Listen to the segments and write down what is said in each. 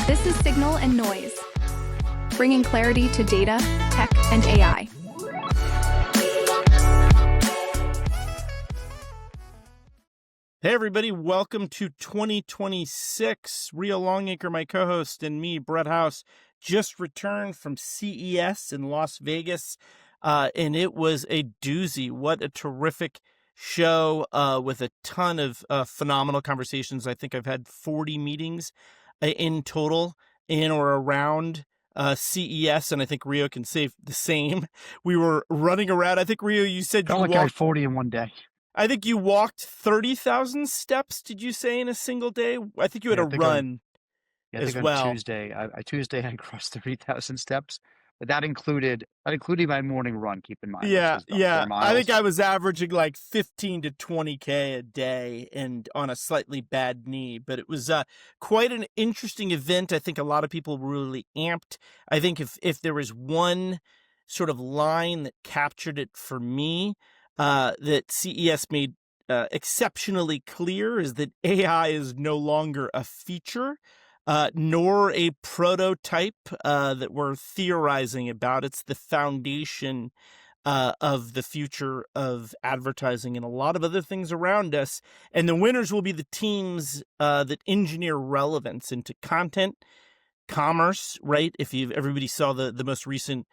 This is Signal and Noise, bringing clarity to data, tech, and AI. Hey everybody, welcome to 2026. Rio Longacre, my co-host, and me, Brett House, just returned from CES in Las Vegas, and it was a doozy. What a terrific show with a ton of phenomenal conversations. I think I've had 40 meetings in total in or around CES, and I think Rio can say the same. We were running around. I think, Rio, you said Felt you like walked... I had 40 in one day. I think you walked 30,000 steps, did you say, in a single day? I think you had a run as well. On Tuesday, I crossed 30,000 steps, but that included my morning run, keep in mind, which was about 4 miles. I think I was averaging like 15 to 20K a day and on a slightly bad knee, but it was quite an interesting event. I think a lot of people were really amped. I think if there was one sort of line that captured it for me, that CES made exceptionally clear is that AI is no longer a feature, nor a prototype that we're theorizing about. It's the foundation of the future of advertising and a lot of other things around us. And the winners will be the teams that engineer relevance into content, commerce, right? Everybody saw the most recent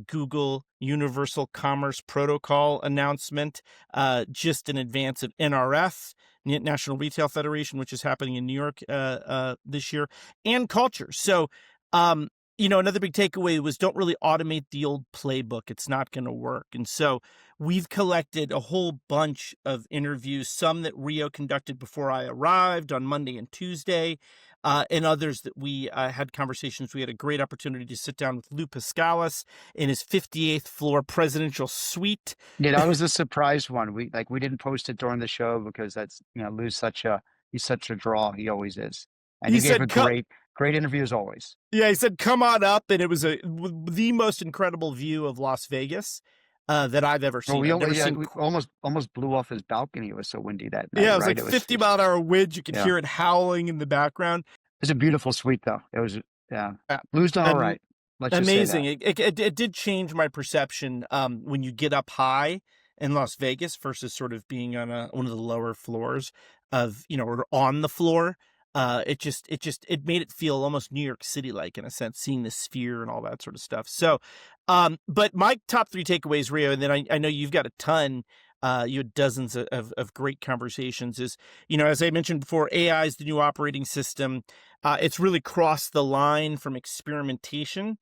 Google Universal Commerce Protocol announcement just in advance of NRF, National Retail Federation, which is happening in New York this year, and culture. So, another big takeaway was don't really automate the old playbook. It's not going to work. And so we've collected a whole bunch of interviews, some that Rio conducted before I arrived on Monday and Tuesday, and others that we had conversations. We had a great opportunity to sit down with Lou Pascalis in his 58th floor presidential suite. Yeah, that was a surprise one. We didn't post it during the show because that's, Lou's he's such a draw. He always is. And he gave a great interview as always. Yeah, he said, come on up. And it was the most incredible view of Las Vegas that I've ever seen. We almost blew off his balcony. It was so windy that night. Yeah, it was like 50-mile-an-hour winds. You could hear it howling in the background. It was a beautiful suite, though. It was, Lou's done all right. Amazing. It did change my perception when you get up high in Las Vegas versus sort of being on one of the lower floors of, or on the floor. It made it feel almost New York City like, in a sense, seeing the sphere and all that sort of stuff. So, but my top 3 takeaways, Rio, and then I know you've got a ton. You had dozens of great conversations. Is, as I mentioned before, AI is the new operating system. It's really crossed the line from experimentation,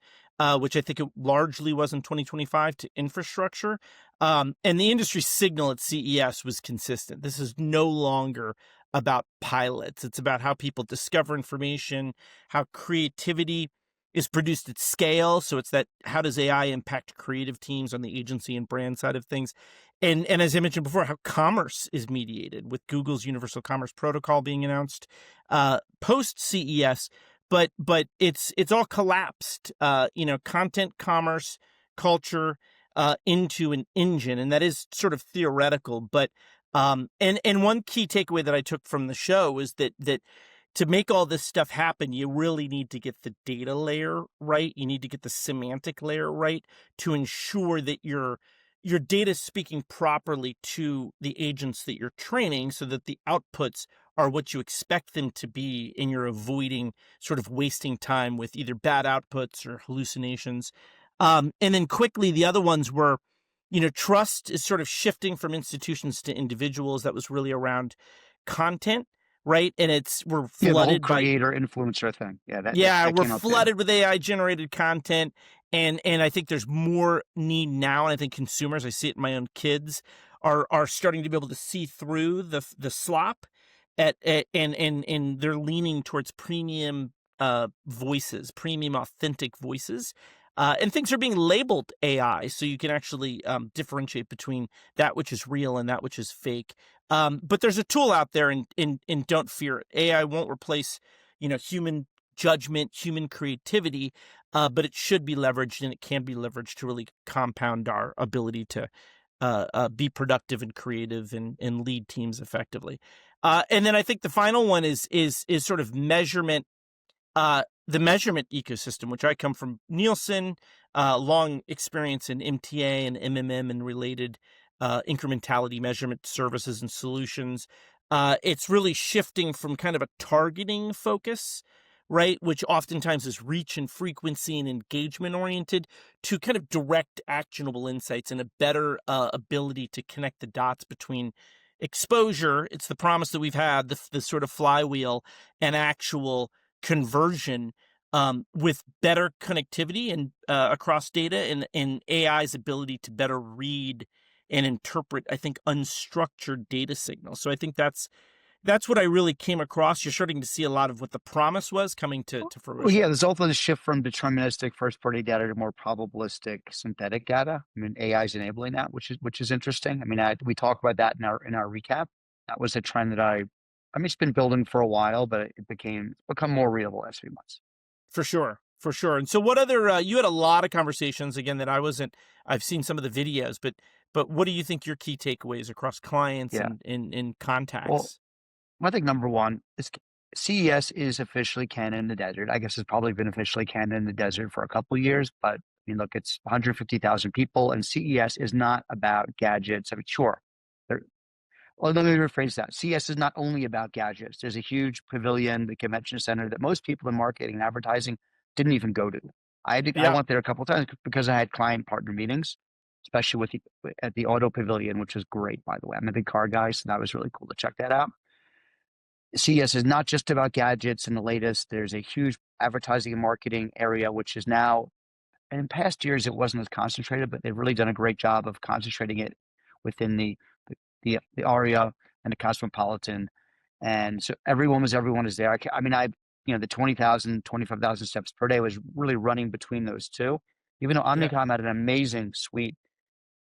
which I think it largely was in 2025, to infrastructure. And the industry signal at CES was consistent. This is no longer about pilots. It's about how people discover information, how creativity is produced at scale. So it's that, how does AI impact creative teams on the agency and brand side of things? And as I mentioned before, how commerce is mediated with Google's Universal Commerce Protocol being announced post CES, but it's all collapsed. Content, commerce, culture into an engine, and that is sort of theoretical. But and one key takeaway that I took from the show was that to make all this stuff happen, you really need to get the data layer right. You need to get the semantic layer right to ensure that your data is speaking properly to the agents that you're training, so that the outputs are what you expect them to be, and you're avoiding sort of wasting time with either bad outputs or hallucinations. And then quickly, the other ones were, trust is sort of shifting from institutions to individuals. That was really around content, right? And we're flooded the whole creator influencer thing. We're flooded with AI generated content. And I think there's more need now. And I think consumers, I see it in my own kids, are starting to be able to see through the slop and they're leaning towards premium voices, premium authentic voices. And things are being labeled AI, so you can actually differentiate between that which is real and that which is fake. But there's a tool out there, and don't fear it. AI won't replace, human judgment, human creativity, but it should be leveraged, and it can be leveraged to really compound our ability to be productive and creative and lead teams effectively. And then I think the final one is sort of measurement, the measurement ecosystem, which I come from Nielsen, long experience in MTA and MMM and related incrementality measurement services and solutions. It's really shifting from kind of a targeting focus, right, which oftentimes is reach and frequency and engagement oriented, to kind of direct actionable insights and a better ability to connect the dots between exposure. It's the promise that we've had, the sort of flywheel, and actual conversion, with better connectivity and across data, and AI's ability to better read and interpret, I think, unstructured data signals. So I think that's what I really came across. You're starting to see a lot of what the promise was coming to Well, yeah, fruition. there's also the shift from deterministic first-party data to more probabilistic synthetic data. I mean, AI is enabling that, which is interesting. I mean, we talk about that in our recap. That was a trend that I mean, it's been building for a while, but it's become more real the last few months. For sure, for sure. And so, what other? You had a lot of conversations again that I wasn't. I've seen some of the videos, but what do you think your key takeaways across clients Yeah. and in Well, contacts? I think number one is CES is officially canon in the desert. I guess it's probably been officially canon in the desert for a couple of years, but I mean, look, it's 150,000 people, and CES is not about gadgets. I mean, sure, there, well, let me rephrase that. CES is not only about gadgets. There's a huge pavilion, the convention center that most people in marketing and advertising didn't even go to. I Yeah, went there a couple of times because I had client partner meetings, especially at the auto pavilion, which was great, by the way. I'm a big car guy, so that was really cool to check that out. CES is not just about gadgets and the latest. There's a huge advertising and marketing area, which is now, and in past years it wasn't as concentrated, but they've really done a great job of concentrating it within the Aria and the Cosmopolitan. And so everyone is there. I mean, the 20,000, 25,000 steps per day was really running between those two. Even though yeah, Omnicom had an amazing suite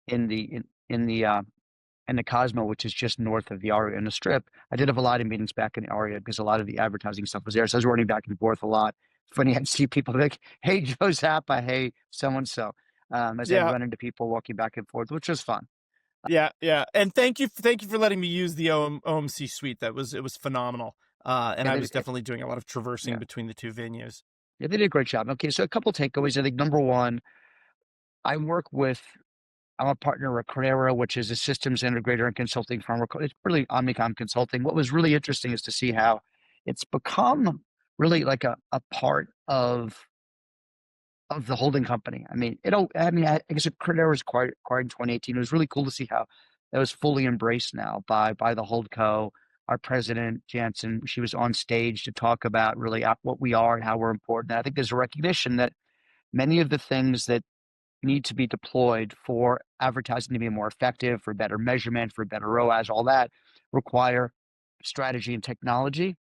in the Cosmo, which is just north of the Aria and the Strip. I did have a lot of meetings back in the Aria because a lot of the advertising stuff was there. So I was running back and forth a lot. It's funny, I'd see people like, hey, Joe Zappa, hey, so and so, as I'd yeah. run into people walking back and forth, which was fun. Yeah, yeah. And thank you for letting me use the OMC suite. It was phenomenal. And Yeah, I was definitely doing a lot of traversing yeah, between the two venues. yeah, they did a great job. Okay, so a couple takeaways. I think number one, I work with I'm a partner at Carrera, which is a systems integrator and consulting firm. It's really Omnicom Consulting. What was really interesting is to see how it's become really like a part of the holding company. I mean, I guess Carrera was acquired in 2018. It was really cool to see how that was fully embraced now by the holdco. Our president Jansen, she was on stage to talk about really what we are and how we're important. And I think there's a recognition that many of the things that need to be deployed for advertising to be more effective, for better measurement, for better ROAS, all that require strategy and technology.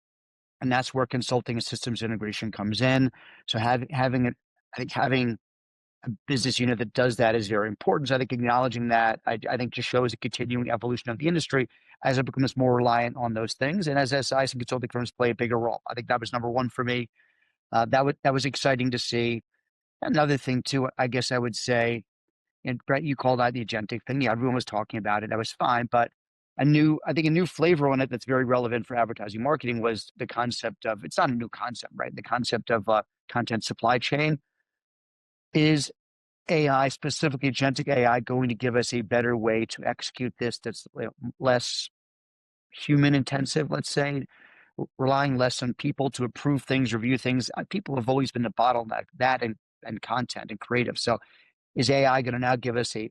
And that's where consulting and systems integration comes in. So I think having a business unit that does that is very important. So I think acknowledging that, I think just shows a continuing evolution of the industry as it becomes more reliant on those things. And as SIs and consulting firms play a bigger role. I think that was number one for me. That was exciting to see. Another thing too, I guess I would say, and Brett, you called out the agentic thing. Yeah, everyone was talking about it. That was fine. But I think a new flavor on it that's very relevant for advertising marketing was the concept of, it's not a new concept, right? The concept of content supply chain. Is AI, specifically agentic AI, going to give us a better way to execute this that's less human intensive, let's say, relying less on people to approve things, review things? People have always been the bottleneck, that and content and creative. So is AI going to now give us a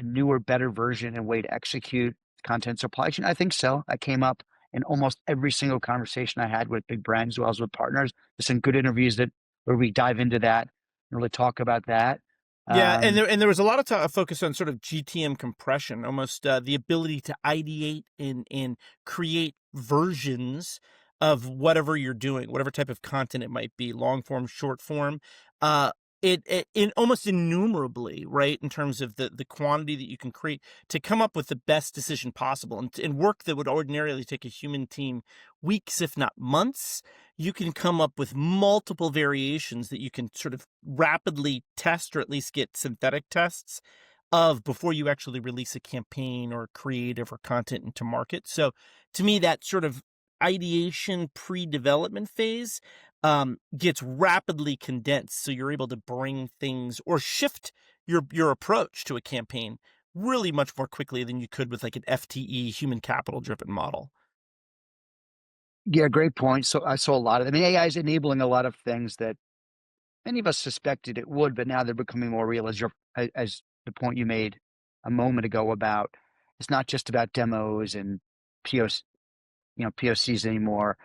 newer, better version and way to execute content supply chain? I think so. I came up in almost every single conversation I had with big brands as well as with partners. There's some good interviews where we dive into that and really talk about that. Yeah, and Um, there was a lot of focus on sort of GTM compression, almost the ability to ideate and create versions of whatever you're doing, whatever type of content it might be, long form, short form. Uh, it in almost innumerably, right, in terms of the quantity that you can create to come up with the best decision possible, and work that would ordinarily take a human team weeks, if not months. You can come up with multiple variations that you can sort of rapidly test, or at least get synthetic tests of before you actually release a campaign or creative or content into market. So to me, that sort of ideation pre-development phase gets rapidly condensed. So you're able to bring things or shift your approach to a campaign really much more quickly than you could with like an FTE human capital driven model. Yeah, great point. So I saw a lot of, I mean, AI is enabling a lot of things that many of us suspected it would, but now they're becoming more real as the point you made a moment ago about it's not just about demos and POC, POCs anymore.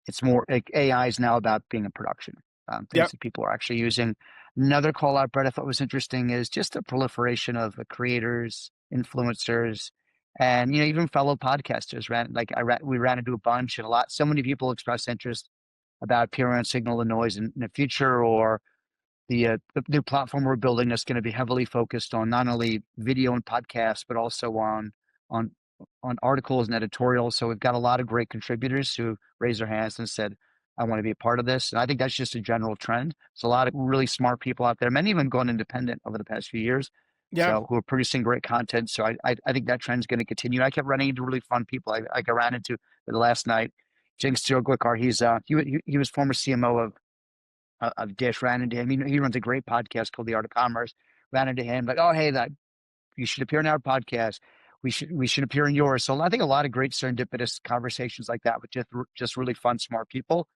It's more like AI is now about being in production, things Yep. that people are actually using. Another call out, Brett, I thought was interesting is just the proliferation of creators, influencers, and even fellow podcasters. We ran into a bunch, and so many people expressed interest about appearing on Signal and Noise in the future, or the new platform we're building that's going to be heavily focused on not only video and podcasts, but also on on articles and editorials. So we've got a lot of great contributors who raised their hands and said, "I want to be a part of this." And I think that's just a general trend. So a lot of really smart people out there, many of them gone independent over the past few years. Yeah. So who are producing great content. So I think that trend's going to continue. I kept running into really fun people. I ran into the last night. Jinx Glickar, he was former CMO of Dish. Ran into him. He runs a great podcast called The Art of Commerce. Ran into him like, "Oh, hey, that you should appear in our podcast. We should appear in yours." So I think a lot of great serendipitous conversations like that with just really fun, smart people.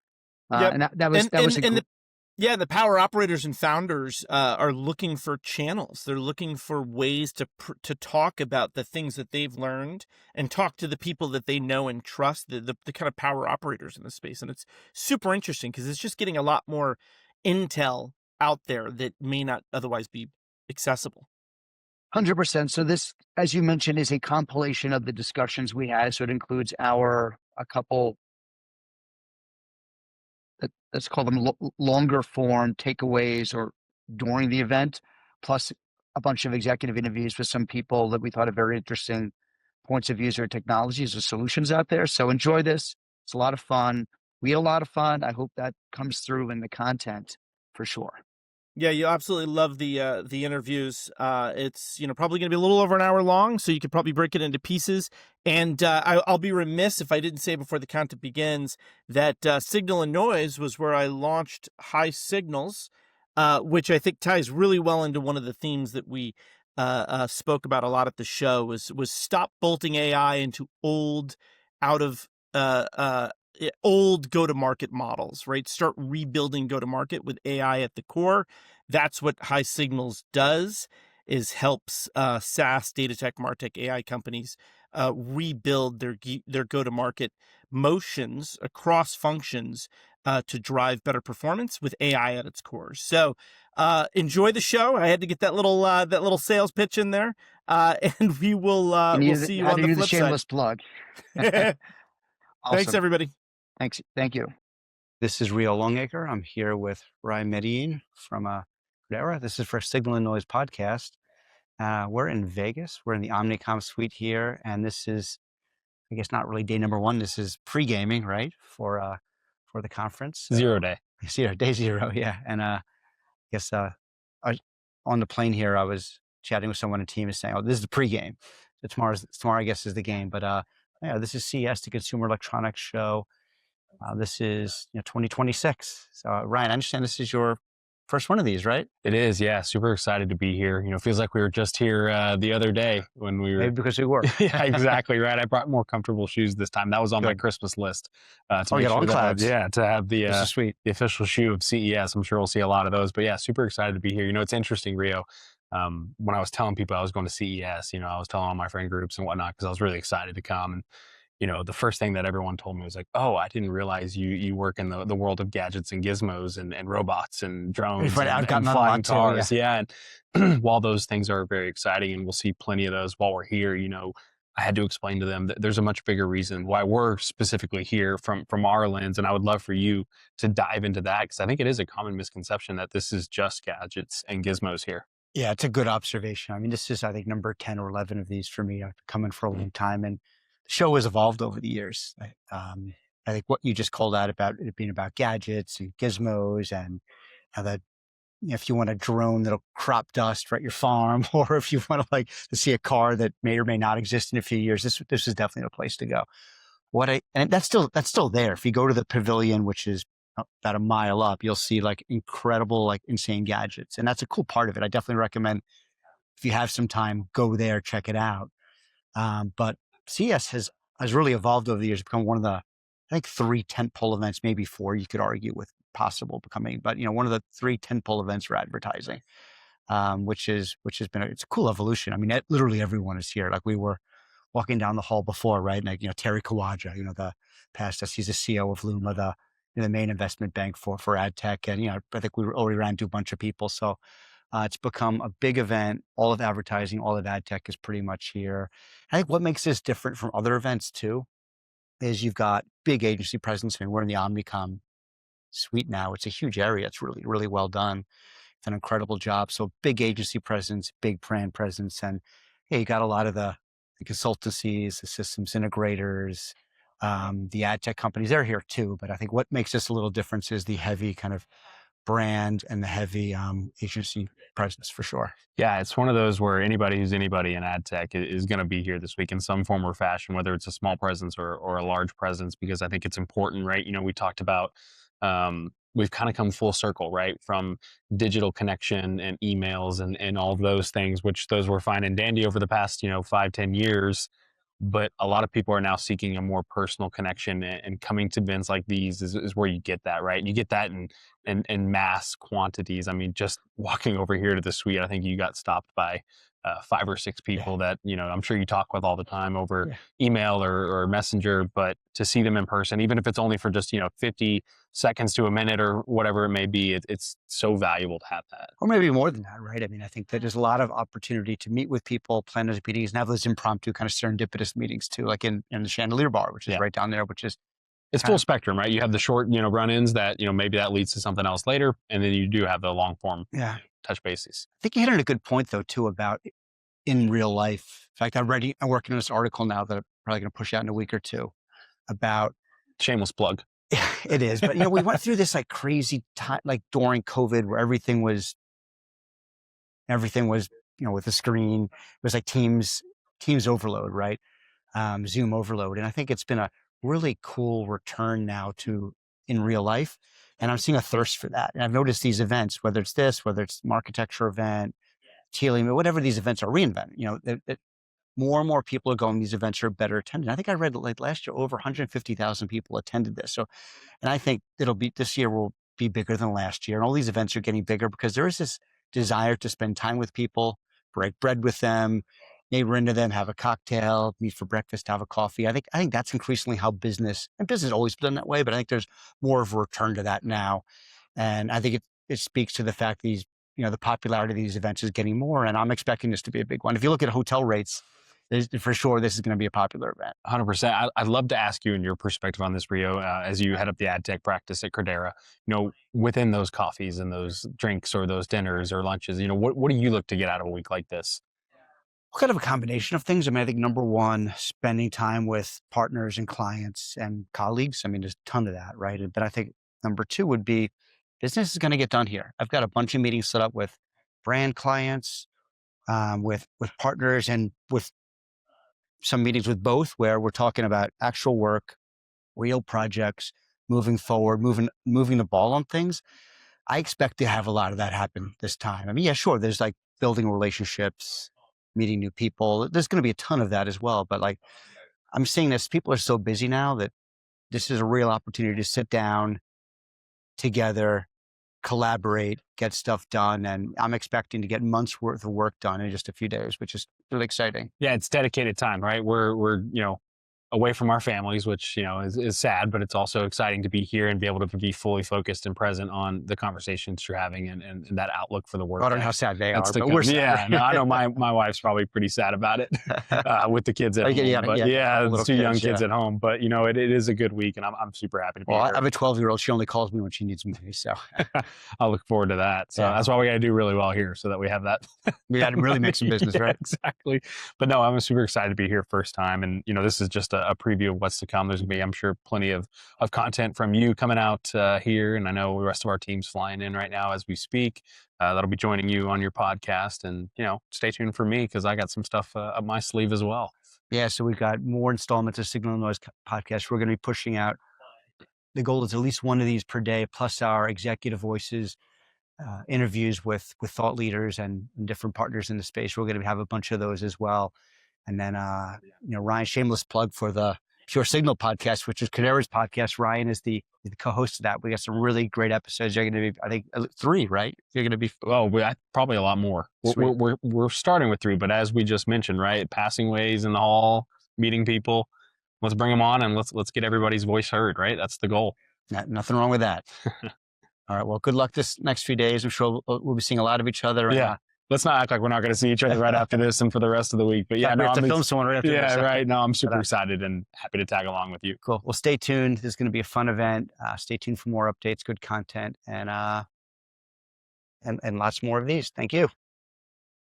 Yep. And that was The power operators and founders are looking for channels. They're looking for ways to talk about the things that they've learned and talk to the people that they know and trust, the kind of power operators in the space. And it's super interesting because it's just getting a lot more intel out there that may not otherwise be accessible. 100%. So this, as you mentioned, is a compilation of the discussions we had. So it includes a couple, let's call them longer form takeaways or during the event, plus a bunch of executive interviews with some people that we thought are very interesting points of views or technologies or solutions out there. So enjoy this. It's a lot of fun. We had a lot of fun. I hope that comes through in the content for sure. Yeah, you absolutely love the interviews. It's probably going to be a little over an hour long, so you could probably break it into pieces. And I'll be remiss if I didn't say before the content begins that Signal and Noise was where I launched High Signals, which I think ties really well into one of the themes that we spoke about a lot at the show. Was stop bolting AI into out of old go-to-market models, right? Start rebuilding go-to-market with AI at the core. That's what High Signals does, is helps SaaS, data tech, MarTech, AI companies rebuild their go-to-market motions across functions to drive better performance with AI at its core. So enjoy the show. I had to get that little sales pitch in there, and we'll see you on the flip shameless side. plug. Awesome. Thanks, everybody. Thanks. Thank you. This is Rio Longacre. I'm here with Medellin from Credera. This is for Signal and Noise podcast. We're in Vegas. We're in the Omnicom suite here, and this is, I guess, not really day number one. This is pre-gaming, right, for the conference. Day zero, yeah. And I guess on the plane here, I was chatting with someone on the team and saying, "Oh, this is the pre-game. Tomorrow, I guess, is the game." But yeah, this is CES, the Consumer Electronics Show. This is 2026. So Ryan, I understand this is your first one of these, right? It is, yeah. Super excited to be here. Feels like we were just here the other day when we were. Maybe because we were. Yeah, exactly right. I brought more comfortable shoes this time. That was on my Christmas list. To make sure to have this is sweet. The official shoe of CES. I'm sure we'll see a lot of those. But yeah, super excited to be here. It's interesting, Rio. When I was telling people I was going to CES, I was telling all my friend groups and whatnot because I was really excited to come. And the first thing that everyone told me was like, "Oh, I didn't realize you work in the world of gadgets and gizmos and robots and drones and flying cars." Too, yeah. And while those things are very exciting and we'll see plenty of those while we're here, I had to explain to them that there's a much bigger reason why we're specifically here from our lens. And I would love for you to dive into that because I think it is a common misconception that this is just gadgets and gizmos here. Yeah, it's a good observation. I mean, this is, I think, number 10 or 11 of these for me. I've been coming for a long time. And the show has evolved over the years. I think what you just called out about it being about gadgets and gizmos and how that if you want a drone that'll crop dust at your farm, or if you want to like to see a car that may or may not exist in a few years, this is definitely the place to go. And that's still there. If you go to the pavilion, which is about a mile up, you'll see like incredible, like insane gadgets. And that's a cool part of it. I definitely recommend, if you have some time, go there, check it out. But CES has really evolved over the years, become one of the, I think, 3 tentpole events, maybe 4, you could argue, with possible becoming, but one of the 3 tentpole events for advertising, which has been it's a cool evolution. I mean, literally everyone is here. Like, we were walking down the hall before, right? And like, Terry Kawaja, the past us, he's the CEO of Luma, the main investment bank for ad tech. And, I think we already ran into a bunch of people. So it's become a big event. All of advertising, all of ad tech is pretty much here. I think what makes this different from other events too is you've got big agency presence. I mean, we're in the Omnicom suite now. It's a huge area. It's really, really well done. It's an incredible job. So big agency presence, big brand presence. And you got a lot of the consultancies, the systems integrators, the ad tech companies. They're here too. But I think what makes this a little different is the heavy kind of brand and the heavy agency presence, for sure. Yeah, it's one of those where anybody who's anybody in ad tech is going to be here this week in some form or fashion, whether it's a small presence or a large presence, because I think it's important, right? We talked about, we've kind of come full circle, right? From digital connection and emails and all of those things, which those were fine and dandy over the past, 5-10 years. But a lot of people are now seeking a more personal connection, and coming to events like these is where you get that, right? You get that in mass quantities. I mean, just walking over here to the suite, I think you got stopped by 5 or 6 people that, I'm sure you talk with all the time over email or messenger, but to see them in person, even if it's only for just, 50 seconds to a minute or whatever it may be, it's so valuable to have that. Or maybe more than that, right? I mean, I think that there's a lot of opportunity to meet with people, plan those meetings, and have those impromptu kind of serendipitous meetings too, like in the Chandelier Bar, which is right down there, which is... It's full spectrum, right? You have the short, run-ins that, maybe that leads to something else later. And then you do have the long form touch bases. I think you hit on a good point though, too, about in real life. In fact, I'm working on this article now that I'm probably going to push out in a week or 2 about... Shameless plug. It is. But, we went through this like crazy time, like during COVID, where everything was, with the screen. It was like Teams overload, right? Zoom overload. And I think it's been a really cool return now to in real life. And I'm seeing a thirst for that. And I've noticed these events, whether it's an architecture event, Tealium, whatever these events are, reinventing, that more and more people are going, these events are better attended. I think I read like last year, over 150,000 people attended this. So, and I think this year will be bigger than last year. And all these events are getting bigger because there is this desire to spend time with people, break bread with them, neighbor into them, have a cocktail, meet for breakfast, have a coffee. I think that's increasingly how business has always been that way, but I think there's more of a return to that now. And I think it speaks to the fact these, the popularity of these events is getting more, and I'm expecting this to be a big one. If you look at hotel rates, for sure, this is going to be a popular event. 100%. I'd love to ask you in your perspective on this, Rio, as you head up the ad tech practice at Credera, within those coffees and those drinks or those dinners or lunches, what do you look to get out of a week like this? Kind of a combination of things. I mean, I think number one, spending time with partners and clients and colleagues. I mean, there's a ton of that, right? But I think number 2 would be business is going to get done here. I've got a bunch of meetings set up with brand clients, with partners, and with some meetings with both, where we're talking about actual work, real projects, moving forward, moving the ball on things. I expect to have a lot of that happen this time. I mean, yeah, sure, there's like building relationships, meeting new people. There's going to be a ton of that as well. But like, I'm seeing this, people are so busy now that this is a real opportunity to sit down together, collaborate, get stuff done. And I'm expecting to get months worth of work done in just a few days, which is really exciting. Yeah, it's dedicated time, right? We're away from our families, which, is sad, but it's also exciting to be here and be able to be fully focused and present on the conversations you're having and that outlook for the work. I don't know how sad they are, but we're sad. Yeah, no, I know my wife's probably pretty sad about it with the kids at home. It's 2 young kids at home, but it is a good week, and I'm super happy to be here. I have a 12-year-old. She only calls me when she needs me, so I'll look forward to that. So that's why we got to do really well here, so that we have that. We got to really make some business, right? Exactly. But no, I'm super excited to be here first time, and this is just a preview of what's to come. There's gonna be, I'm sure, plenty of content from you coming out here, and I know the rest of our team's flying in right now as we speak. That'll be joining you on your podcast, and stay tuned for me because I got some stuff up my sleeve as well. Yeah, so we've got more installments of Signal and Noise podcast. We're going to be pushing out. The goal is at least one of these per day, plus our executive voices, interviews with thought leaders and different partners in the space. We're going to have a bunch of those as well. And then, Ryan, shameless plug for the Pure Signal podcast, which is Credera's podcast. Ryan is the co-host of that. We got some really great episodes. You're going to be, I think, 3, right? You're going to be. Well, probably a lot more. We're starting with 3, but as we just mentioned, right? Passing ways in the hall, meeting people. Let's bring them on and let's get everybody's voice heard, right? That's the goal. Nothing wrong with that. All right. Well, good luck this next few days. I'm sure we'll be seeing a lot of each other. Yeah. Let's not act like we're not going to see each other right after this and for the rest of the week. But yeah, we have to film someone right after this. Yeah, right. No, I'm super excited and happy to tag along with you. Cool. Well, stay tuned. This is going to be a fun event. Stay tuned for more updates, good content, and lots more of these. Thank you.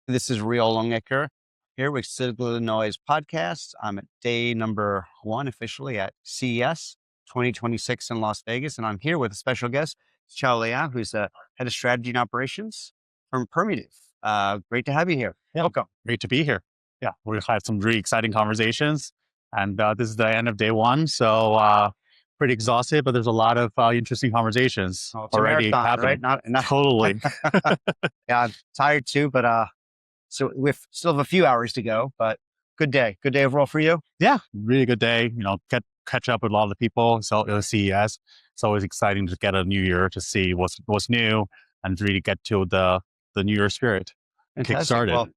This is Rio Longacre here with Signal and Noise podcast. I'm at day number 1 officially at CES 2026 in Las Vegas, and I'm here with a special guest, Xiao Liang, who's the head of strategy and operations from Permutive. Great to have you here. Yeah, Welcome. great to be here. Yeah, we've had some really exciting conversations, and this is the end of day 1, so pretty exhausted, but there's a lot of interesting conversations already happening. Right? Not Totally. Yeah, I'm tired too, but so we still have a few hours to go, but good day overall for you. Yeah, really good day. Catch up with a lot of the people. So it was CES. It's always exciting to get a new year to see what's new and really get to the New Year spirit. Fantastic. Kick started. Well,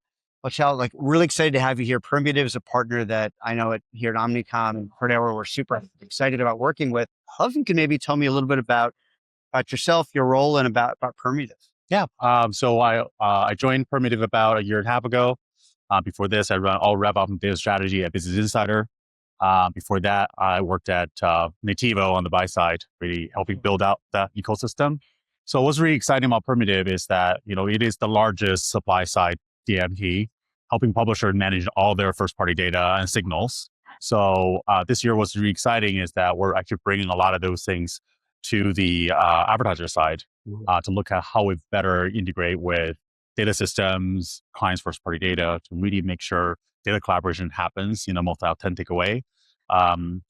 Xiao, really excited to have you here. Permutive is a partner that I know here at Omnicom and Credera we're super excited about working with. How you can maybe tell me a little bit about yourself, your role, and about Permutive. Yeah. So I joined Permutive about a year and a half ago. Before this, I run all RevOps and data strategy at Business Insider. Before that, I worked at Nativo on the buy side, really helping build out that ecosystem. So what's really exciting about Permutive is that, it is the largest supply side DMP, helping publishers manage all their first party data and signals. So this year what's really exciting is that we're actually bringing a lot of those things to the advertiser side to look at how we better integrate with data systems, clients' first party data to really make sure data collaboration happens in a most authentic way.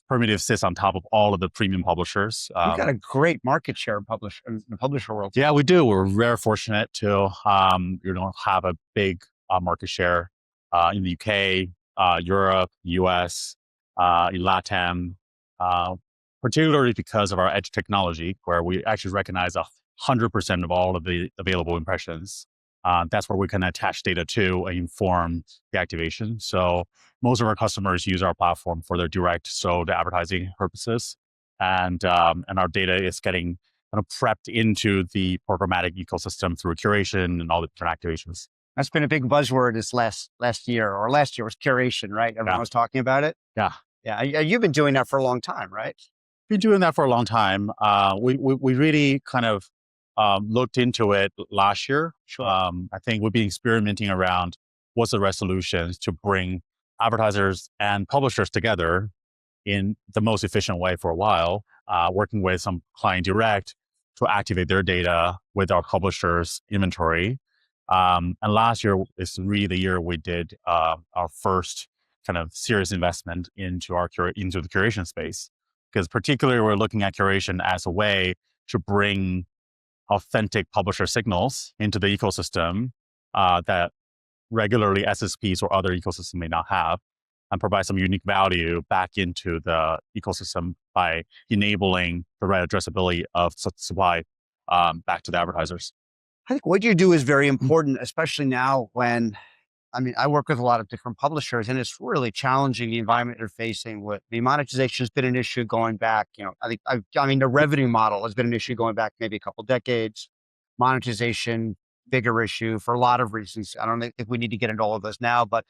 Permutive sits on top of all of the premium publishers. You've got a great market share in the publisher world. Yeah, we do. We're very fortunate to have a big market share in the UK, Europe, US, in LATAM, particularly because of our edge technology, where we actually recognize 100% of all of the available impressions. That's where we can attach data to and inform the activation. So most of our customers use our platform for their direct sold advertising purposes. And our data is getting kind of prepped into the programmatic ecosystem through curation and all the different activations. That's been a big buzzword this last year was curation, right? Everyone was talking about it. Yeah. Yeah. You've been doing that for a long time, right? Been doing that for a long time. We really kind of looked into it last year. Sure. I think we've been experimenting around what's the right solutions to bring advertisers and publishers together in the most efficient way for a while, working with some client direct to activate their data with our publishers' inventory. And last year is really the year we did our first kind of serious investment into the curation space, because particularly we're looking at curation as a way to bring authentic publisher signals into the ecosystem that regularly SSPs or other ecosystem may not have, and provide some unique value back into the ecosystem by enabling the right addressability of such supply back to the advertisers. I think what you do is very important, especially now when, I work with a lot of different publishers and it's really challenging the environment they're facing with the monetization has been an issue going back, the revenue model has been an issue going back maybe a couple decades. Monetization, bigger issue for a lot of reasons. I don't think we need to get into all of those now, but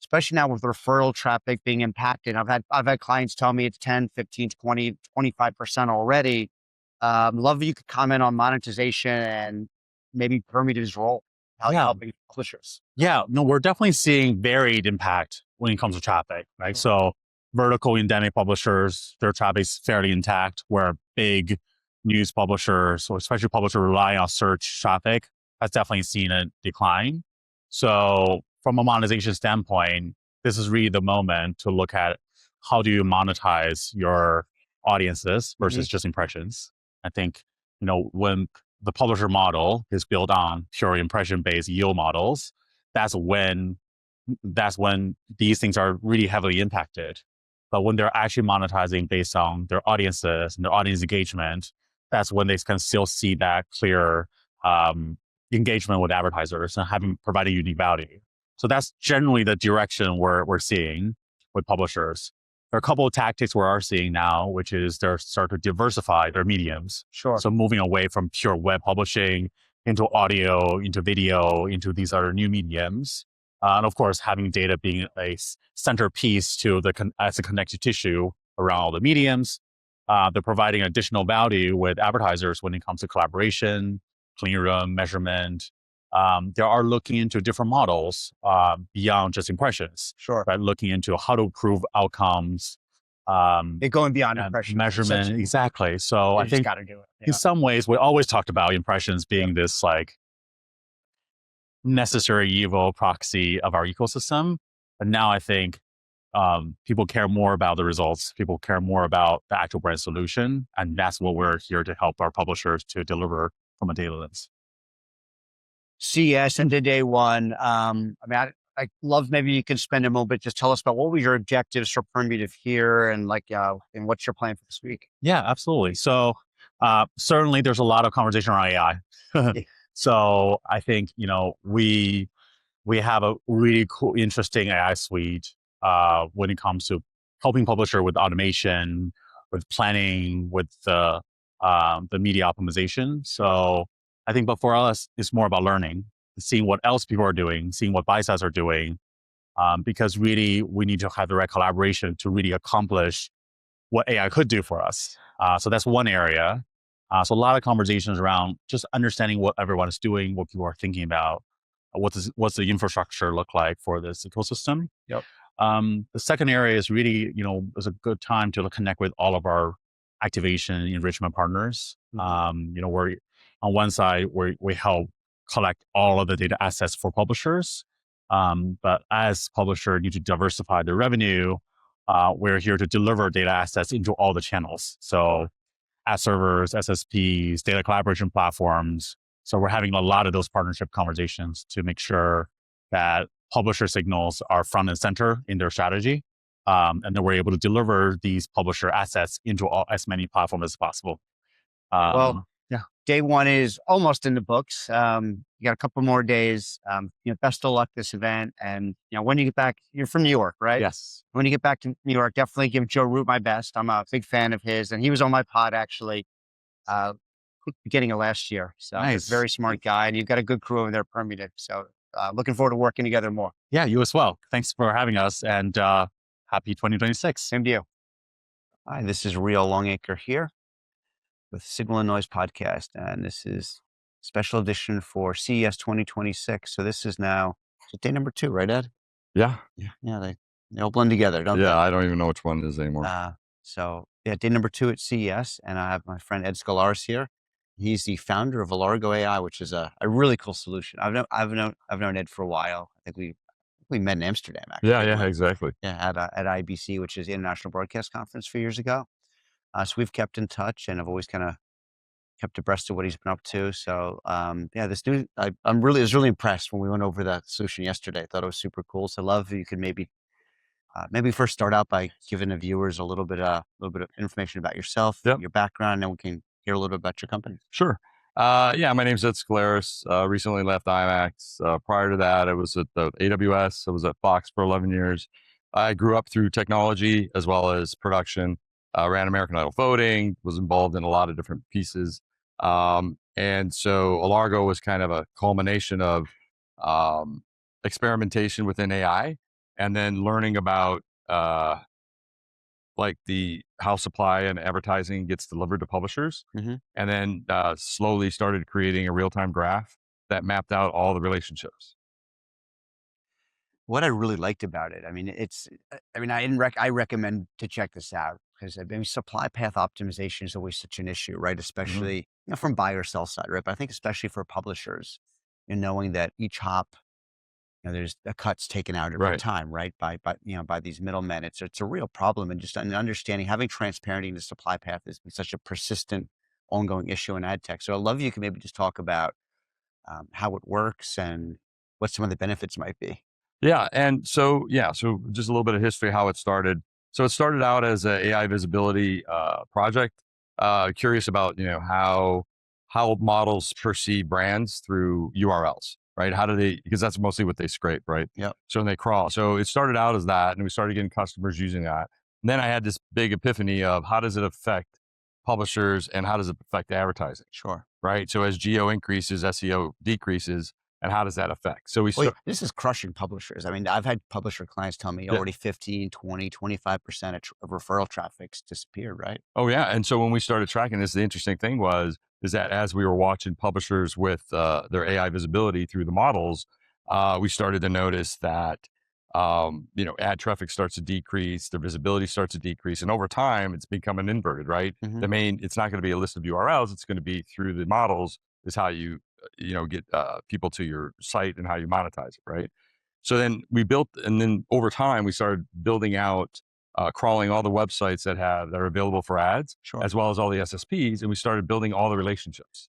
especially now with referral traffic being impacted. I've had clients tell me it's 10, 15, 20, 25% already. Love if you could comment on monetization and maybe Permutive's role, how you're helping publishers. Yeah, no, we're definitely seeing varied impact when it comes to traffic, right? So vertical endemic publishers, their traffic is fairly intact, where big news publishers, or especially publishers relying on search traffic, has definitely seen a decline. So from a monetization standpoint, this is really the moment to look at how do you monetize your audiences versus just impressions. I think, when the publisher model is built on pure impression-based yield models, that's when these things are really heavily impacted. But when they're actually monetizing based on their audiences and their audience engagement, that's when they can still see that clear engagement with advertisers and having provided unique value. So that's generally the direction we're seeing with publishers. There are a couple of tactics we are seeing now, which is they're starting to diversify their mediums. Sure. So moving away from pure web publishing into audio, into video, into these other new mediums. And of course, having data being a centerpiece to as a connective tissue around all the mediums. They're providing additional value with advertisers when it comes to collaboration, clean room, measurement. They are looking into different models beyond just impressions. Sure. Right? Looking into how to improve outcomes. They're going beyond impressions. Measurement, exactly. So I think gotta do it. in some ways, we always talked about impressions being this like necessary evil proxy of our ecosystem. But now I think people care more about the results. People care more about the actual brand solution. And that's what we're here to help our publishers to deliver from a data lens. CES into day one. I love, maybe you can spend a moment, just tell us about what were your objectives for Permutive here and and what's your plan for this week? Yeah, absolutely. So certainly there's a lot of conversation around AI. So I think, we have a really cool, interesting AI suite when it comes to helping publisher with automation, with planning, with the media optimization. So I think, but for us, it's more about learning, seeing what else people are doing, seeing what buy sides are doing, because really we need to have the right collaboration to really accomplish what AI could do for us. So that's one area. So a lot of conversations around just understanding what everyone is doing, what people are thinking about, what's the infrastructure look like for this ecosystem. Yep. The second area is really, is a good time to connect with all of our activation enrichment partners. We're on one side, we help collect all of the data assets for publishers. But as publishers need to diversify their revenue, we're here to deliver data assets into all the channels. So ad servers, SSPs, data collaboration platforms. So we're having a lot of those partnership conversations to make sure that publisher signals are front and center in their strategy. And then we're able to deliver these publisher assets into as many platforms as possible. Day one is almost in the books. You got a couple more days. Best of luck this event. And when you get back, you're from New York, right? Yes. When you get back to New York, definitely give Joe Root my best. I'm a big fan of his, and he was on my pod actually, beginning of last year. So nice. He's a very smart guy, and you've got a good crew over there, Permutive. So looking forward to working together more. Yeah, you as well. Thanks for having us, and happy 2026. Same to you. Hi, this is Rio Longacre here with Signal and Noise podcast, and this is a special edition for CES 2026. So this is now day number 2, right, Ed? Yeah. Yeah, they all blend together, don't they? Yeah, I don't even know which one it is anymore. Day number 2 at CES, and I have my friend Ed Scalaris here. He's the founder of Alargo AI, which is a really cool solution. I've known Ed for a while. I think we met in Amsterdam, actually. Yeah, exactly. Yeah, at IBC, which is the International Broadcast Conference, a few years ago. So we've kept in touch, and I've always kind of kept abreast of what he's been up to. So this dude, I was really impressed when we went over that solution yesterday. I thought it was super cool. So I love if you could maybe first start out by giving the viewers a little bit of information about yourself, your background, and then we can hear a little bit about your company. Sure. My name's Ed Scalaris. Recently left IMAX. Prior to that, I was at the AWS. I was at Fox for 11 years. I grew up through technology as well as production. Ran American Idol voting, was involved in a lot of different pieces. And so Alargo was kind of a culmination of experimentation within AI, and then learning about how supply and advertising gets delivered to publishers. Mm-hmm. And then slowly started creating a real-time graph that mapped out all the relationships. what I really liked about it, I mean, I recommend to check this out because I mean, supply path optimization is always such an issue, right? Mhm. Especially, from buyer or sell side, right? But I think especially for publishers, knowing that each hop, there's a cut's taken out every Right. time, right? By these middlemen, it's a real problem, and just an understanding, having transparency in the supply path has been such a persistent, ongoing issue in ad tech. So I'd love if you could maybe just talk about how it works and what some of the benefits might be. Yeah. And so, so just a little bit of history, how it started. So it started out as a AI visibility project. Curious about, how models perceive brands through URLs, right? How do they, because that's mostly what they scrape, right? Yep. So when they crawl. So it started out as that, and we started getting customers using that. And then I had this big epiphany of how does it affect publishers and how does it affect advertising, Sure. right? So as geo increases, SEO decreases, and how does that affect? So we Well, start, this is crushing publishers. I mean, I've had publisher clients tell me yeah. already 15, 20, 25% of referral traffic's disappeared, right? Oh yeah, and so when we started tracking this, the interesting thing is that as we were watching publishers with their AI visibility through the models, we started to notice that ad traffic starts to decrease, their visibility starts to decrease, and over time, it's become an inverted, right? Mhm. It's not going to be a list of URLs; it's going to be through the models is how you get people to your site and how you monetize it, right? So then we built, and then over time, we started building out crawling all the websites that are available for ads, Sure. as well as all the SSPs, and we started building all the relationships.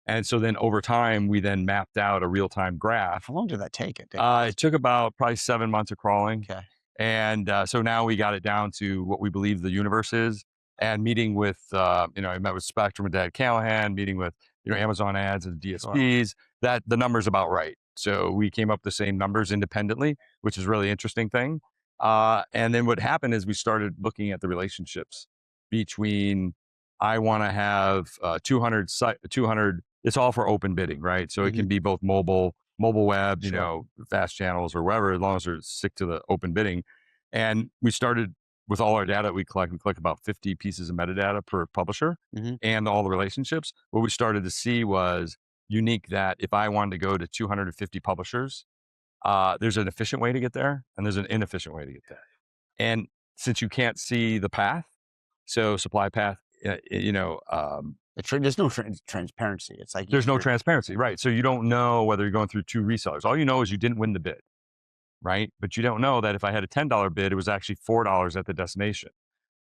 And so then over time, we then mapped out a real time graph. How long did that take? It took about probably 7 months of crawling, Okay. and so now we got it down to what we believe the universe is. And meeting with, I met with Spectrum and Dad Callahan, meeting with, Amazon ads and DSPs. That the number's about right. So we came up with the same numbers independently, which is a really interesting thing. And then what happened is we started looking at the relationships between I want to have 200. It's all for open bidding, right? So it can be both mobile web, Sure. fast channels or whatever, as long as they're stick to the open bidding. And we started with all our data we collect about 50 pieces of metadata per publisher Mhm. and all the relationships. What we started to see was unique that if I wanted to go to 250 publishers, there's an efficient way to get there and there's an inefficient way to get there. And since you can't see the path, so supply path, There's no transparency. It's like there's no transparency, right? So you don't know whether you're going through two resellers. All you know is you didn't win the bid, right? But you don't know that if I had a $10 bid, it was actually $4 at the destination.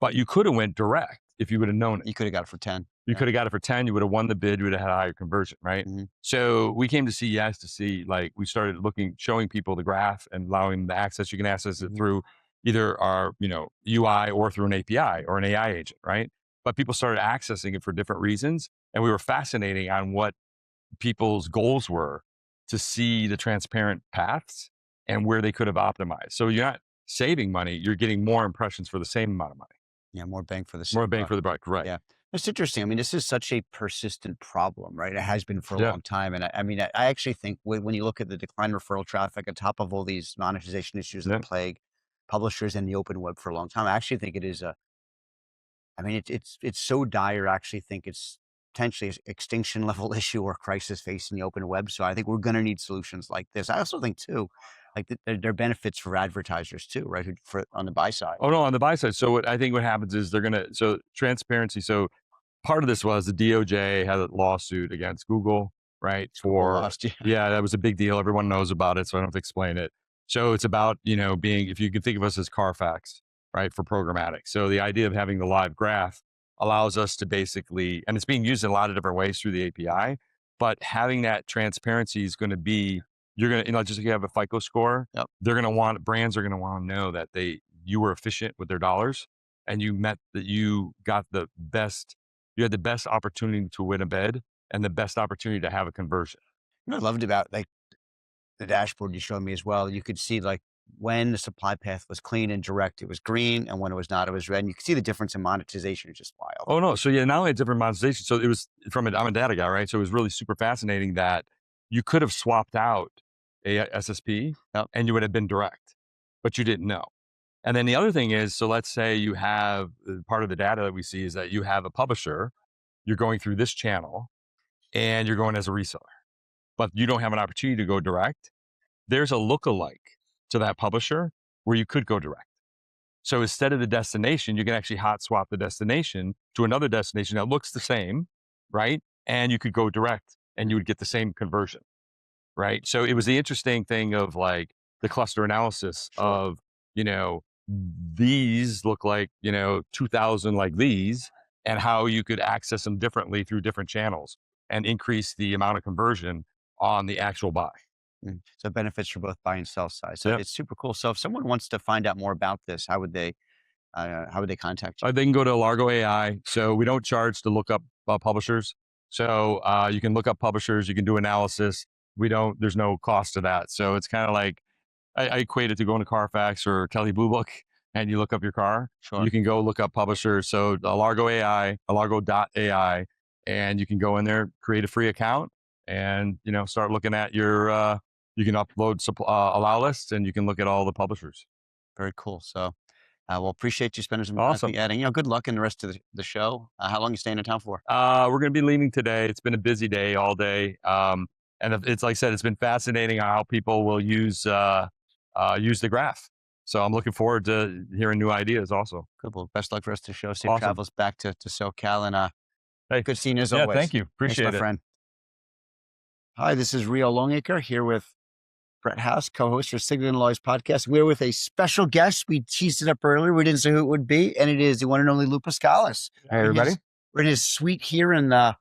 But you could have went direct if you would have known it. You could have got it for 10. You could have got it for 10. You would have won the bid. You would have had a higher conversion, right? Mhm. So we came to CES to see, we started showing people the graph and allowing them the access. You can access it through either our, UI or through an API or an AI agent, right? But people started accessing it for different reasons. And we were fascinating on what people's goals were to see the transparent paths and where they could have optimized. So you're not saving money. You're getting more impressions for the same amount of money. Yeah, more bang for the More same bang buck. for the buck, right? Yeah. It's interesting. I mean, this is such a persistent problem, right? It has been for a Yeah. long time. And I actually think when you look at the decline in referral traffic on top of all these monetization issues that Yeah. plague publishers in the open web for a long time, I actually think it is it's so dire. I actually think it's potentially an extinction level issue or crisis facing the open web. So I think we're going to need solutions like this. I also think too, like there are benefits for advertisers too, right? On the buy side. Oh no, on the buy side. So I think what happens is so transparency. So part of this was the DOJ had a lawsuit against Google, right? Lost, yeah. That was a big deal. Everyone knows about it, so I don't have to explain it. So it's about, being, if you can think of us as Carfax, right, for programmatic. So the idea of having the live graph allows us to basically, and it's being used in a lot of different ways through the API, but having that transparency is going to be, you're going to, just like you have a FICO score, Yep. brands are going to want to know that you were efficient with their dollars and you got the best, you had the best opportunity to win a bid and the best opportunity to have a conversion. What I loved about the dashboard you showed me as well, you could see when the supply path was clean and direct, it was green, and when it was not, it was red. And you could see the difference in monetization. It's just wild. Oh no. So yeah, not only a different monetization. So it was I'm a data guy, right? So it was really super fascinating that you could have swapped out a SSP Yep. and you would have been direct, but you didn't know. And then the other thing is, so let's say you have part of the data that we see is that you have a publisher, you're going through this channel and you're going as a reseller, but you don't have an opportunity to go direct. There's a lookalike to that publisher where you could go direct. So instead of the destination, you can actually hot swap the destination to another destination that looks the same, right? And you could go direct and you would get the same conversion, right? So it was the interesting thing of like the cluster analysis of, these look like, 2000 like these, and how you could access them differently through different channels and increase the amount of conversion on the actual buy. So it benefits for both buy and sell side. So Yep. it's super cool. So if someone wants to find out more about this, how would they contact you? They can go to Largo AI. So we don't charge to look up publishers. So you can look up publishers, you can do analysis. There's no cost to that. So it's kind of like, I equate it to going to Carfax or Kelley Blue Book and you look up your car. Sure. You can go look up publishers. So Largo AI, Largo.ai, and you can go in there, create a free account, and start looking at your. You can upload allow lists, and you can look at all the publishers. Very cool. So, well, appreciate you spending some time Awesome. with me, adding. Good luck in the rest of the show. How long are you staying in town for? We're going to be leaving today. It's been a busy day all day, and it's like I said, it's been fascinating how people will use the graph. So I'm looking forward to hearing new ideas. Also, Good. Well, best luck for us to show. Safe Awesome. travels back to SoCal, and hey, good seeing you as yeah, always. thank you. Appreciate Thanks, my it. friend. Hi, this is Rio Longacre here with Brett House, co-host for Signal and Noise podcast. We're with a special guest. We teased it up earlier. We didn't say who it would be, and it is the one and only Lou Pascalis. Hey, everybody. We're in his suite here in the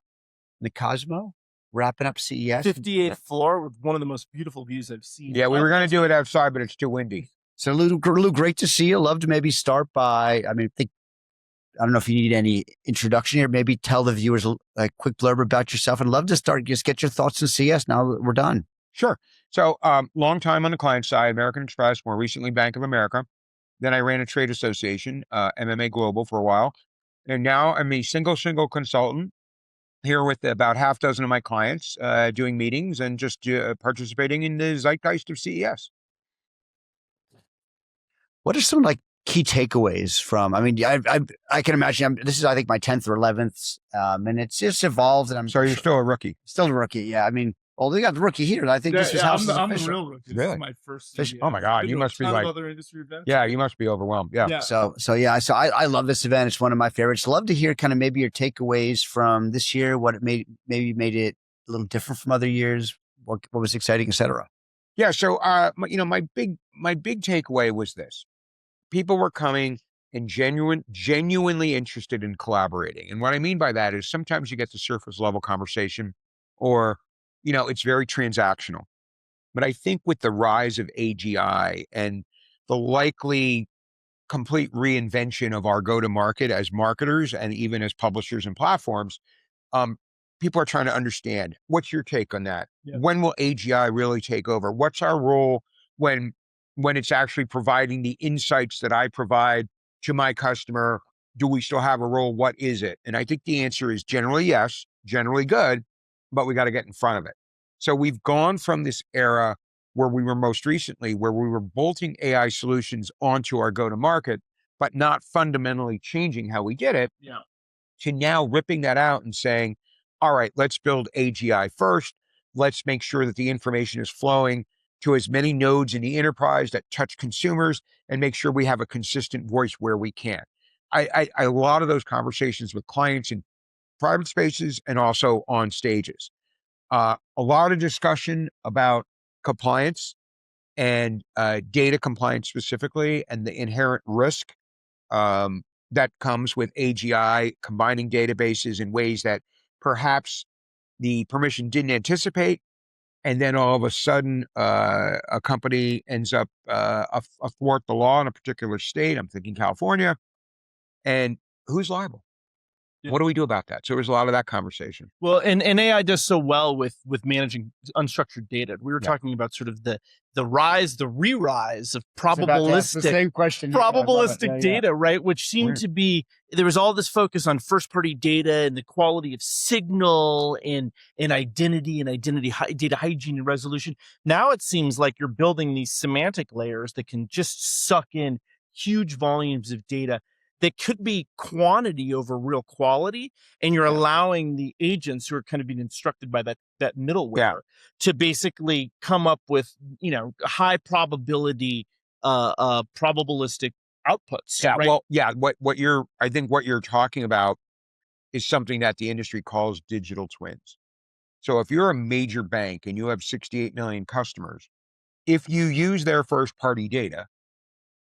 Cosmo, wrapping up CES. 58th floor with one of the most beautiful views I've seen. Yeah, we were going to do it outside, but it's too windy. So Lou, great to see you. Love to maybe start by, I don't know if you need any introduction here. Maybe tell the viewers a quick blurb about yourself, and love to just get your thoughts on CES now that we're done. Sure. So long time on the client side, American Express, more recently Bank of America. Then I ran a trade association, MMA Global for a while. And now I'm a single consultant here with about half dozen of my clients doing meetings and just participating in the zeitgeist of CES. What are some key takeaways from, I can imagine this is, I think, my 10th or 11th, and it's just evolved, and I'm So you're still a rookie. Still a rookie. Yeah. Well, they got the rookie here. I think this is how I'm a real rookie. This Really? is my first. Fish- CES. oh my God, Been you to a must be ton of like- other industry events. Yeah, you must be overwhelmed. Yeah. So I love this event. It's one of my favorites. Love to hear kind of maybe your takeaways from this year, what it made it a little different from other years, what was exciting, etc. Yeah. So, my big takeaway was this: people were coming and genuinely interested in collaborating. And what I mean by that is sometimes you get the surface level conversation, or it's very transactional. But I think with the rise of AGI and the likely complete reinvention of our go-to-market as marketers and even as publishers and platforms, people are trying to understand. What's your take on that? Yeah. When will AGI really take over? What's our role when it's actually providing the insights that I provide to my customer? Do we still have a role? What is it? And I think the answer is generally yes, generally good, but we got to get in front of it. So we've gone from this era where we were most recently, where we were bolting AI solutions onto our go-to-market, but not fundamentally changing how we did it, to now ripping that out and saying, all right, let's build AGI first. Let's make sure that the information is flowing to as many nodes in the enterprise that touch consumers, and make sure we have a consistent voice where we can. I a lot of those conversations with clients in private spaces and also on stages. A lot of discussion about compliance and data compliance specifically, and the inherent risk that comes with AGI combining databases in ways that perhaps the permission didn't anticipate. And then all of a sudden, a company ends up athwart the law in a particular state. I'm thinking California. And who's liable? Yeah. What do we do about that? So there's a lot of that conversation. Well, and AI does so well with managing unstructured data. We were Yeah. talking about sort of the rise, the re-rise of The probabilistic same question. I love it. Yeah, yeah. data, right? Which seemed Weird. to be, there was all this focus on first party data and the quality of signal and identity and data hygiene and resolution. Now it seems like you're building these semantic layers that can just suck in huge volumes of data that could be quantity over real quality, and you're allowing the agents who are kind of being instructed by that middleware to basically come up with, you know, high probability probabilistic outputs. Yeah, right? well, yeah, I think what you're talking about is something that the industry calls digital twins. So if you're a major bank and you have 68 million customers, if you use their first party data,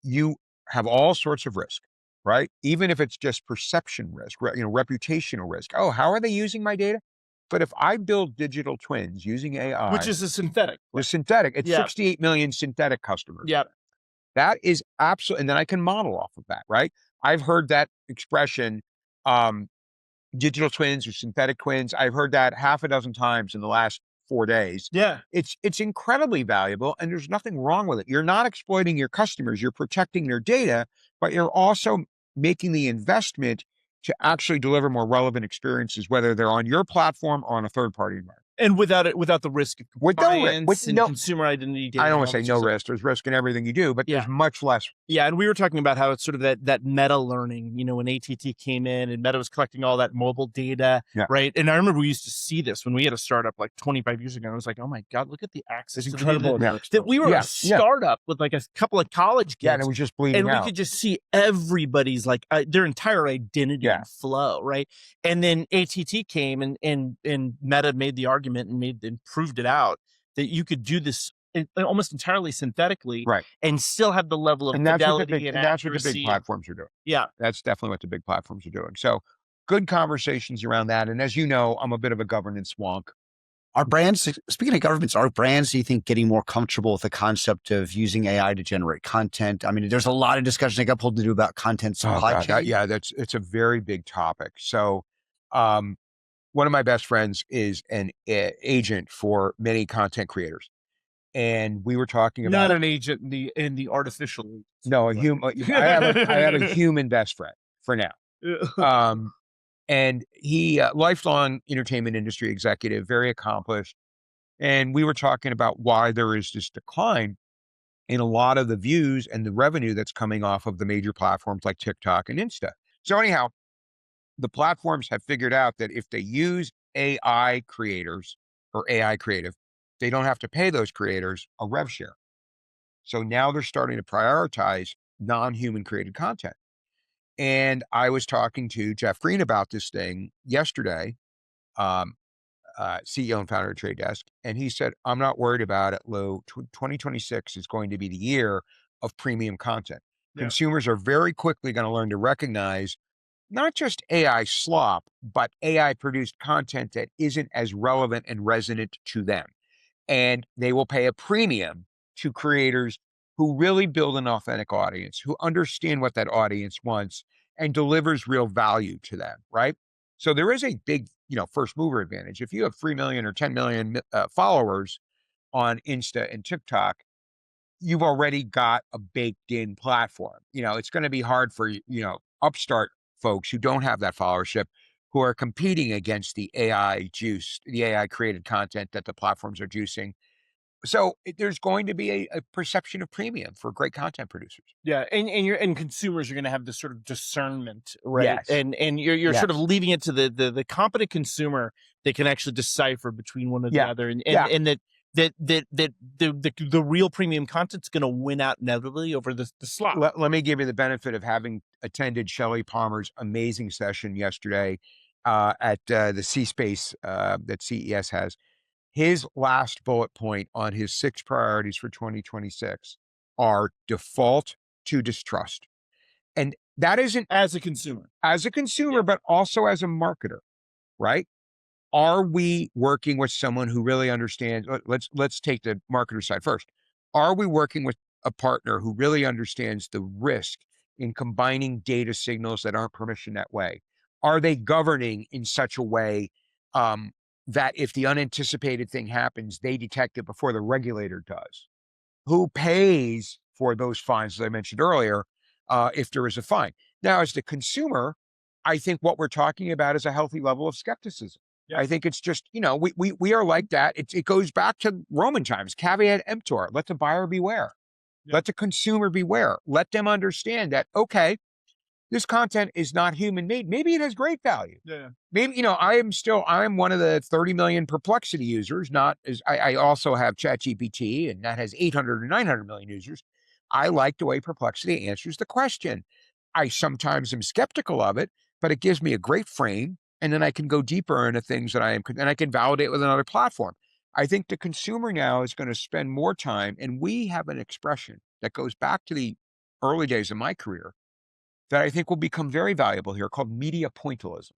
you have all sorts of risk, right? Even if it's just perception risk, you know, reputational risk. Oh, how are they using my data? But if I build digital twins using AI, Which is a synthetic. the synthetic, it's Yeah. 68 million synthetic customers. Yeah. That is absolutely, and then I can model off of that, right? I've heard that expression, digital twins or synthetic twins. I've heard that half a dozen times in the last 4 days. Yeah. It's incredibly valuable, and there's nothing wrong with it. You're not exploiting your customers, you're protecting their data, but you're also making the investment to actually deliver more relevant experiences, whether they're on your platform or on a third-party environment. And without the risk of compliance and consumer identity data. I don't want to say no risk. There's risk in everything you do, but there's much less. Yeah, and we were talking about how it's sort of that meta learning, you know, when AT&T came in and Meta was collecting all that mobile data, right? And I remember we used to see this when we had a startup like 25 years ago. I was like, oh my God, look at the access to incredible. data that we were a startup with like a couple of college kids. Yeah, and it was just bleeding out. We could just see everybody's like their entire identity and flow, right? And then AT&T came and Meta made the argument and proved it out that you could do this almost entirely synthetically, right, and still have the level of fidelity and that's accuracy. what the big platforms are doing. Yeah, that's definitely what the big platforms are doing. So good conversations around that. And as you know, I'm a bit of a governance wonk. Are brands, speaking of governments, are brands, do you think, getting more comfortable with the concept of using AI to generate content? I mean, there's a lot of discussion I got pulled to do about content supply chain. It's a very big topic. So one of my best friends is an agent for many content creators. And we were talking about not an agent in the artificial. No, a human. I have a human best friend for now. And he lifelong entertainment industry executive, very accomplished. And we were talking about why there is this decline in a lot of the views and the revenue that's coming off of the major platforms like TikTok and Insta. So anyhow, the platforms have figured out that if they use AI creators or AI creative, they don't have to pay those creators a rev share. So now they're starting to prioritize non-human created content. And I was talking to Jeff Green about this thing yesterday, CEO and founder of Trade Desk. And he said, I'm not worried about it, Lou. 2026 is going to be the year of premium content. Yeah. Consumers are very quickly going to learn to recognize not just AI slop, but AI produced content that isn't as relevant and resonant to them. And they will pay a premium to creators who really build an authentic audience, who understand what that audience wants and delivers real value to them, right? So there is a big, first mover advantage. If you have 3 million or 10 million followers on Insta and TikTok, you've already got a baked in platform. It's going to be hard for, upstart folks who don't have that followership, who are competing against the AI juice, the AI created content that the platforms are juicing. So there's going to be a perception of premium for great content producers. Yeah, and consumers are going to have this sort of discernment, right? Yes. And you're sort of leaving it to the competent consumer that can actually decipher between one or the other, and the real premium content's going to win out inevitably over the slop. Let me give you the benefit of having attended Shelley Palmer's amazing session yesterday at the C-Space that CES has. His last bullet point on his 6 priorities for 2026 are default to distrust. And that isn't as a consumer, but also as a marketer, right? Are we working with someone who really understands? Let's take the marketer side first. Are we working with a partner who really understands the risk in combining data signals that aren't permissioned that way? Are they governing in such a way that if the unanticipated thing happens, they detect it before the regulator does? Who pays for those fines, as I mentioned earlier, if there is a fine? Now, as the consumer, I think what we're talking about is a healthy level of skepticism. Yeah. I think it's just, we are like that. It goes back to Roman times, caveat emptor, let the buyer beware. Yeah. Let the consumer beware. Let them understand that, okay, this content is not human made. Maybe it has great value. Yeah. Maybe, you know, I'm one of the 30 million Perplexity users, not as I also have ChatGPT, and that has 800 or 900 million users. I like the way Perplexity answers the question. I sometimes am skeptical of it, but it gives me a great frame. And then I can go deeper into things that and I can validate with another platform. I think the consumer now is going to spend more time, and we have an expression that goes back to the early days of my career that I think will become very valuable here called media pointillism.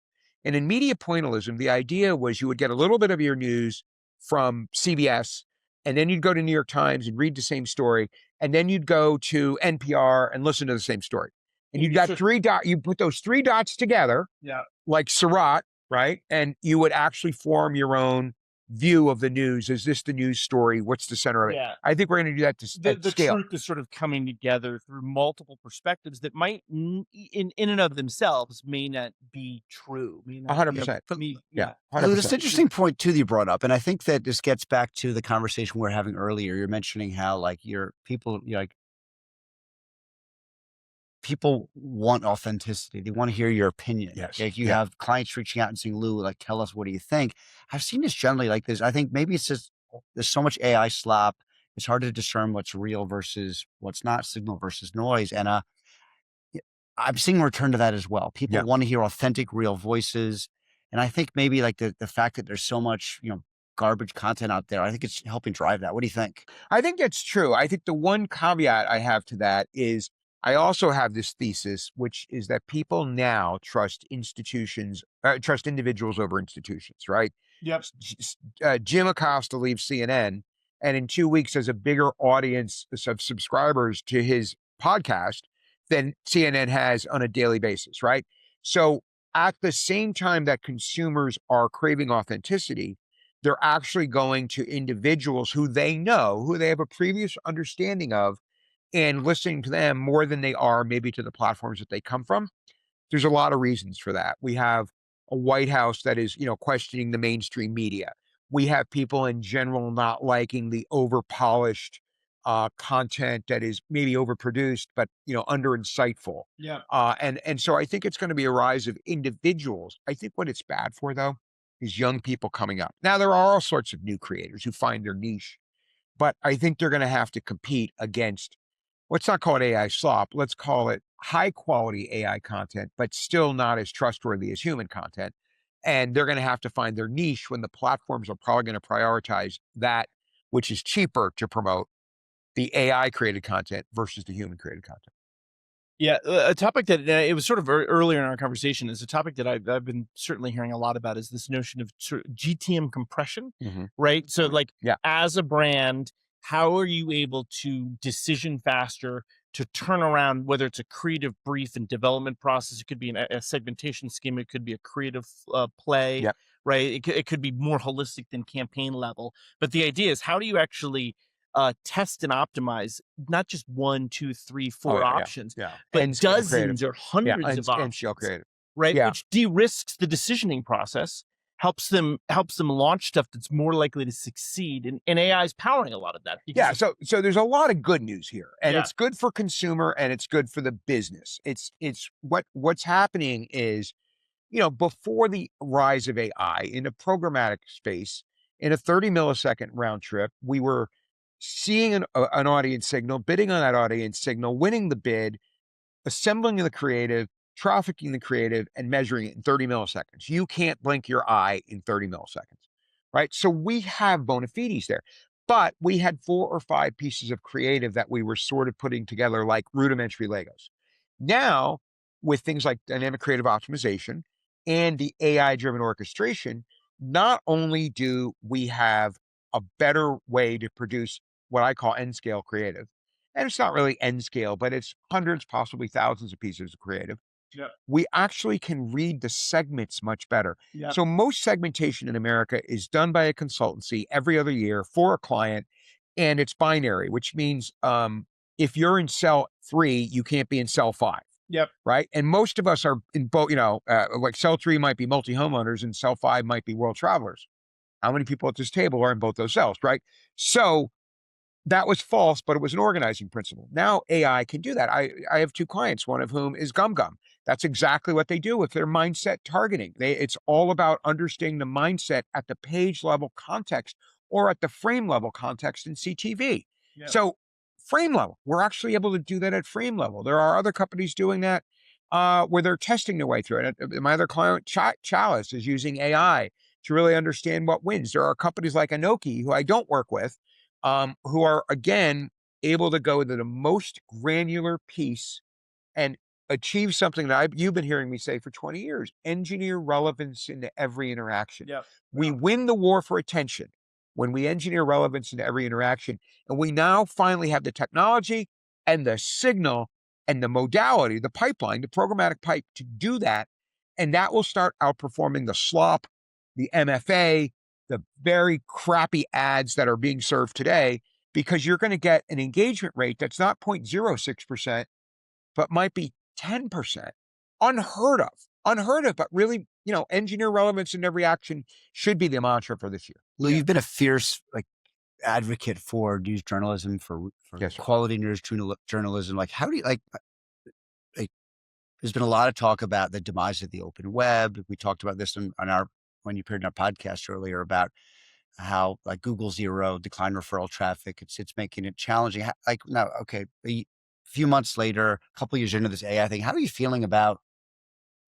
And in media pointillism, the idea was you would get a little bit of your news from CBS, and then you'd go to New York Times and read the same story, and then you'd go to NPR and listen to the same story. And you got you put those 3 dots together, like Surratt, right? And you would actually form your own view of the news. Is this the news story? What's the center of it? Yeah. I think we're going to do that at The scale. truth is sort of coming together through multiple perspectives that might, in and of themselves, may not be true. 100%. Yeah. 100%. Lou, this interesting point too that you brought up, and I think that this gets back to the conversation we were having earlier. You're mentioning how like people want authenticity. They want to hear your opinion. Yes. Like you have clients reaching out and saying, Lou, like, tell us, what do you think? I've seen this generally like this. I think maybe it's just, there's so much AI slop. It's hard to discern what's real versus what's not, signal versus noise. And I'm seeing a return to that as well. People want to hear authentic, real voices. And I think maybe like the fact that there's so much, garbage content out there, I think it's helping drive that. What do you think? I think that's true. I think the one caveat I have to that is I also have this thesis, which is that people now trust individuals over institutions, right? Yep. Jim Acosta leaves CNN, and in 2 weeks has a bigger audience of subscribers to his podcast than CNN has on a daily basis, right? So at the same time that consumers are craving authenticity, they're actually going to individuals who they know, who they have a previous understanding of, and listening to them more than they are maybe to the platforms that they come from. There's a lot of reasons for that. We have a White House that is, questioning the mainstream media. We have people in general not liking the over-polished content that is maybe overproduced, but, under insightful. Yeah. And so I think it's going to be a rise of individuals. I think what it's bad for, though, is young people coming up. Now, there are all sorts of new creators who find their niche, but I think they're going to have to compete against, let's not call it AI slop, let's call it high quality AI content, but still not as trustworthy as human content. And they're going to have to find their niche when the platforms are probably going to prioritize that which is cheaper to promote, the AI created content versus the human created content. Yeah, a topic that it was sort of earlier in our conversation is a topic that I've been certainly hearing a lot about is this notion of sort of GTM compression, right? So like as a brand, how are you able to decision faster, to turn around, whether it's a creative brief and development process, it could be a segmentation scheme, it could be a creative play, right? It could be more holistic than campaign level. But the idea is, how do you actually test and optimize not just 1, 2, 3, 4 options, but dozens or hundreds of options, right? Which de-risks the decisioning process, helps them launch stuff that's more likely to succeed, and AI is powering a lot of that. So there's a lot of good news here, and it's good for consumer and it's good for the business. It's what's happening is, before the rise of AI in a programmatic space, in a 30 millisecond round trip, we were seeing an audience signal, bidding on that audience signal, winning the bid, assembling the creative, trafficking the creative, and measuring it in 30 milliseconds. You can't blink your eye in 30 milliseconds, right? So we have bona fides there, but we had 4 or 5 pieces of creative that we were sort of putting together like rudimentary Legos. Now, with things like dynamic creative optimization and the AI-driven orchestration, not only do we have a better way to produce what I call end scale creative, and it's not really end scale, but it's hundreds, possibly thousands of pieces of creative. We actually can read the segments much better. So most segmentation in America is done by a consultancy every other year for a client, and it's binary, which means if you're in cell 3, you can't be in cell 5. Right. And most of us are in both, like cell 3 might be multi homeowners and cell 5 might be world travelers. How many people at this table are in both those cells, right? So that was false, but it was an organizing principle. Now AI can do that. I have 2 clients, one of whom is GumGum. That's exactly what they do with their mindset targeting. It's all about understanding the mindset at the page level context or at the frame level context in CTV. So frame level, we're actually able to do that at frame level. There are other companies doing that where they're testing their way through it. My other client, Chalice, is using AI to really understand what wins. There are companies like Anoki, who I don't work with, who are, again, able to go to the most granular piece and achieve something that you've been hearing me say for 20 years, engineer relevance into every interaction. We win the war for attention when we engineer relevance into every interaction. And we now finally have the technology and the signal and the modality, the pipeline, the programmatic pipe to do that. And that will start outperforming the slop, the MFA, the very crappy ads that are being served today, because you're going to get an engagement rate that's not 0.06%, but might be 10%. Unheard of, but really, engineer relevance in every action should be the mantra for this year. Lou, you've been a fierce advocate for news journalism, for Yes, sir. quality news journalism. How do you there's been a lot of talk about the demise of the open web. We talked about this when you appeared in our podcast earlier about how Google Zero decline referral traffic. It's making it challenging. A few months later, a couple of years into this AI thing, how are you feeling about,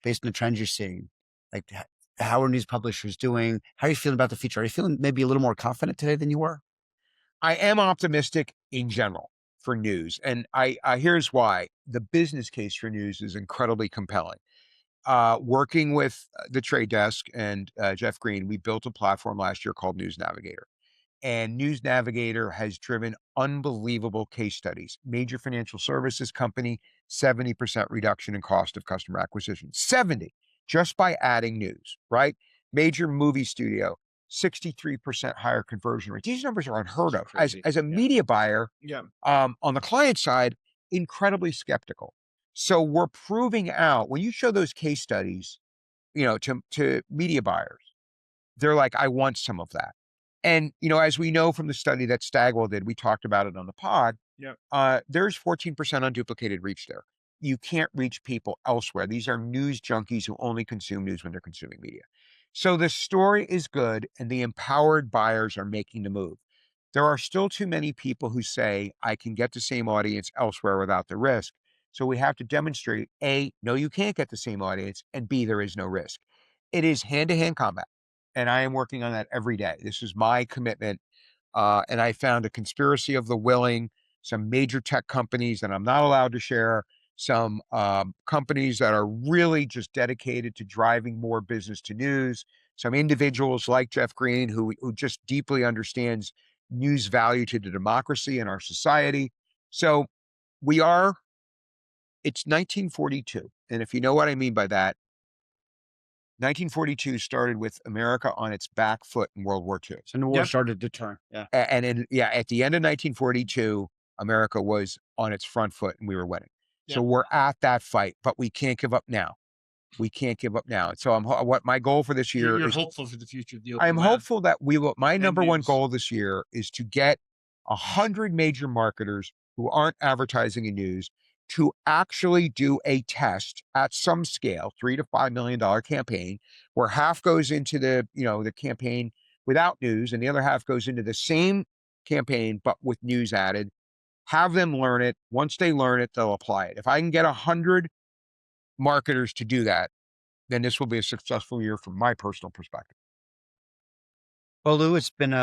based on the trends you're seeing, how are news publishers doing? How are you feeling about the future? Are you feeling maybe a little more confident today than you were? I am optimistic in general for news. And here's why. The business case for news is incredibly compelling. Working with the trade desk and Jeff Green, we built a platform last year called News Navigator. And News Navigator has driven unbelievable case studies. Major financial services company, 70% reduction in cost of customer acquisition. 70, just by adding news, right? Major movie studio, 63% higher conversion rate. These numbers are unheard of. As a media buyer, on the client side, incredibly skeptical. So we're proving out, when you show those case studies, to media buyers, they're like, I want some of that. And, as we know from the study that Stagwell did, we talked about it on the pod, there's 14% unduplicated reach there. You can't reach people elsewhere. These are news junkies who only consume news when they're consuming media. So the story is good, and the empowered buyers are making the move. There are still too many people who say, I can get the same audience elsewhere without the risk. So we have to demonstrate, A, no, you can't get the same audience, and B, there is no risk. It is hand-to-hand combat. And I am working on that every day. This is my commitment. And I found a conspiracy of the willing, some major tech companies that I'm not allowed to share, some companies that are really just dedicated to driving more business to news, some individuals like Jeff Green, who just deeply understands news value to the democracy in our society. So it's 1942. And if you know what I mean by that, 1942 started with America on its back foot in World War II. So the war started to turn. Yeah. And at the end of 1942, America was on its front foot and we were winning. So we're at that fight, but we can't give up now. We can't give up now. So what my goal for this year You're is hopeful for the future of the open I'm web. hopeful that we will. My number one news. goal this year is to get 100 major marketers who aren't advertising in news to actually do a test at some scale, $3 to $5 million campaign, where half goes into the campaign without news, and the other half goes into the same campaign but with news added. Have them learn it. Once they learn it, they'll apply it. If I can get 100 marketers to do that, then this will be a successful year from my personal perspective. Well, Lou, it's been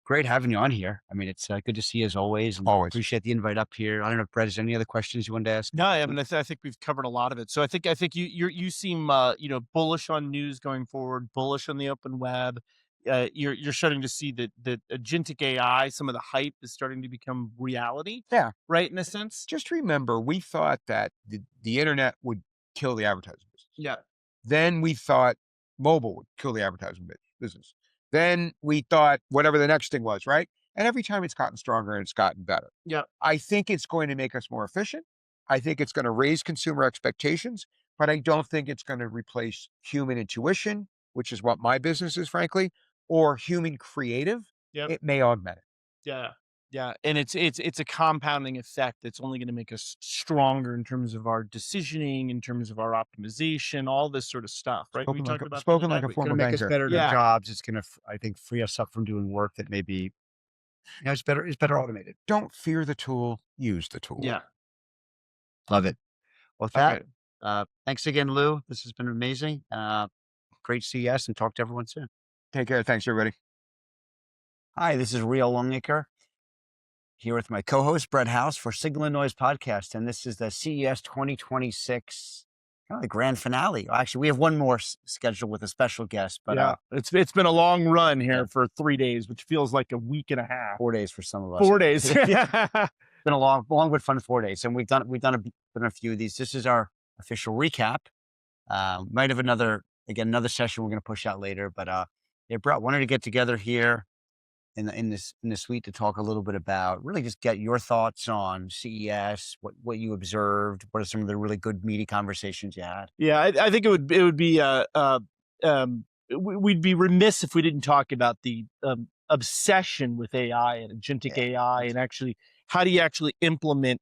great having you on here. I mean, it's good to see you as always. And Always. appreciate the invite up here. I don't know if Brett has any other questions you wanted to ask. No, I mean, I think we've covered a lot of it. So I think you seem bullish on news going forward, bullish on the open web. You're starting to see that agentic AI, some of the hype is starting to become reality. Yeah. Right, in a sense. Just remember, we thought that the internet would kill the advertising business. Yeah. Then we thought mobile would kill the advertising business. Then we thought whatever the next thing was, right? And every time it's gotten stronger and it's gotten better. Yeah. I think it's going to make us more efficient. I think it's going to raise consumer expectations, but I don't think it's going to replace human intuition, which is what my business is, frankly, or human creative. Yep. It may augment it. Yeah. Yeah, and it's a compounding effect that's only going to make us stronger in terms of our decisioning, in terms of our optimization, all this sort of stuff, right? We talked about spoken like a It's going former to make us banker. better at Yeah. our jobs. It's going to, I think, free us up from doing work that maybe, it's better automated. Don't fear the tool, use the tool. Yeah. Love it. Well, with that, Okay. thanks again, Lou. This has been amazing. Great CES, and talk to everyone soon. Take care. Thanks, everybody. Hi, this is Rio Longacre here with my co-host Brett House for Signal and Noise podcast, and this is the CES 2026 kind of the grand finale. Actually, we have one more scheduled with a special guest, but yeah, it's been a long run here yeah. for 3 days, which feels like a week and a half. 4 days for some of us. 4 days. It's been a long but fun 4 days, and we've done a few of these. This is our official recap. Might have another session we're going to push out later, but yeah, Brett, wanted to get together here in the suite to talk a little bit about, really just get your thoughts on CES, what you observed, what are some of the really good meaty conversations you had. Yeah, I think it would be we'd be remiss if we didn't talk about the obsession with AI and agentic AI, and actually how do you actually implement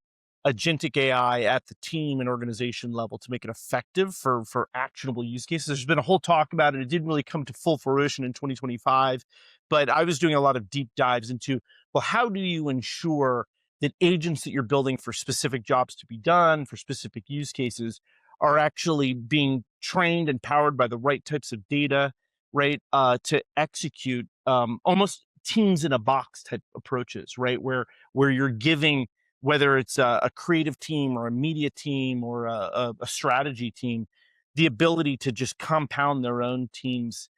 agentic AI at the team and organization level to make it effective for actionable use cases. There's been a whole talk about it. It didn't really come to full fruition in 2025, but I was doing a lot of deep dives into, well, how do you ensure that agents that you're building for specific jobs to be done, for specific use cases, are actually being trained and powered by the right types of data, right, to execute almost teams in a box type approaches, right, where you're giving, whether it's a creative team or a media team or a strategy team, the ability to just compound their own team's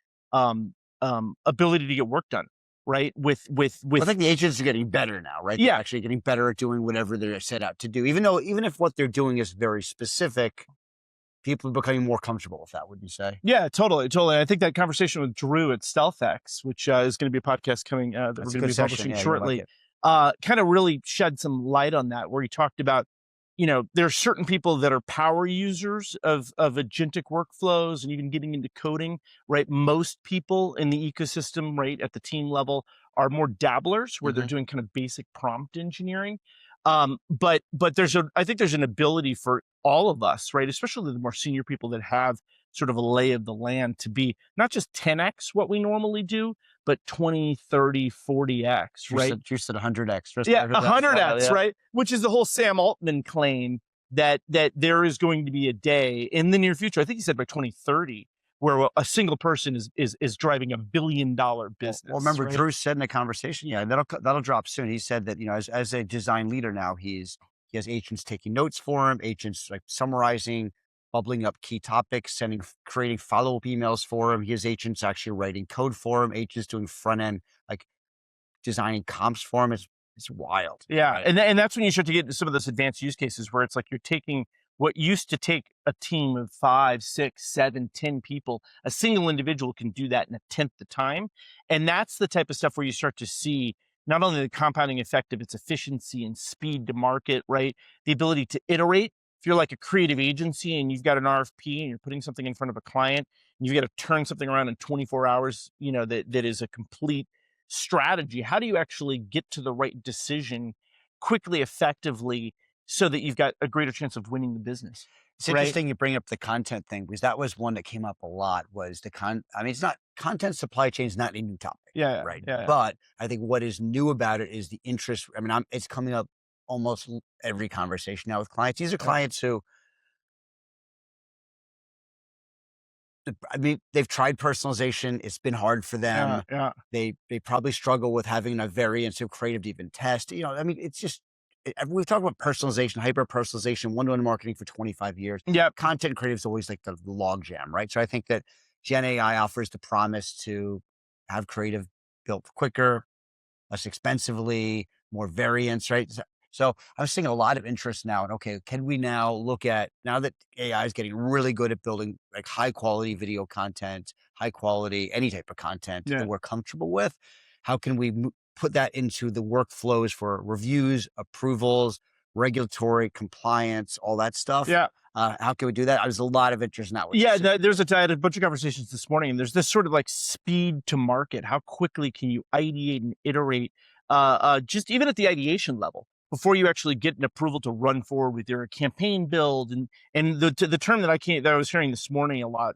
ability to get work done, right? With I think the agents are getting better now, right? Yeah. They're actually getting better at doing whatever they're set out to do. Even if what they're doing is very specific, people are becoming more comfortable with that, would you say? Yeah, totally. I think that conversation with Drew at StealthX, which is going to be a podcast coming that we're going to be publishing shortly, kind of really shed some light on that, where he talked about, there are certain people that are power users of agentic workflows and even getting into coding, right? Most people in the ecosystem, right, at the team level are more dabblers, where they're doing kind of basic prompt engineering. But I think there's an ability for all of us, right, especially the more senior people that have sort of a lay of the land, to be not just 10x what we normally do, but 20, 30, 40x, right? You said 100x. Yeah, 100x, right? Which is the whole Sam Altman claim that there is going to be a day in the near future, I think he said by 2030, where a single person is driving $1 billion business. Well, remember, right? Drew said in the conversation, that'll drop soon. He said that, as a design leader now, he has agents taking notes for him, agents like summarizing, bubbling up key topics, creating follow-up emails for him. He has agents actually writing code for him, agents doing front end, like designing comps for him. It's wild. Yeah, right? and that's when you start to get into some of those advanced use cases where it's like you're taking what used to take a team of 5, 6, 7, 10 people. A single individual can do that in 1/10 the time, and that's the type of stuff where you start to see not only the compounding effect of its efficiency and speed to market, right? The ability to iterate. If you're like a creative agency and you've got an RFP and you're putting something in front of a client, and you've got to turn something around in 24 hours, that is a complete strategy. How do you actually get to the right decision quickly, effectively, so that you've got a greater chance of winning the business? It's interesting you bring up the content thing, because that was one that came up a lot. Was it's not content supply chain is not a new topic. Yeah, right. Yeah. But I think what is new about it is the interest. It's coming up almost every conversation now with clients. These are clients who, they've tried personalization. It's been hard for them. Yeah. They probably struggle with having a variance of creative to even test. It's just, we've talked about personalization, hyper personalization, one-to-one marketing for 25 years. Yeah. Content creative is always like the log jam, right? So I think that Gen AI offers the promise to have creative built quicker, less expensively, more variance, right? So I'm seeing a lot of interest now. And okay, can we now look at, now that AI is getting really good at building like high quality video content, high quality, any type of content that we're comfortable with, how can we put that into the workflows for reviews, approvals, regulatory compliance, all that stuff? Yeah. How can we do that? There's a lot of interest now. Yeah, I had a bunch of conversations this morning, and there's this sort of like speed to market. How quickly can you ideate and iterate just even at the ideation level, before you actually get an approval to run forward with your campaign build. And the term that I was hearing this morning a lot,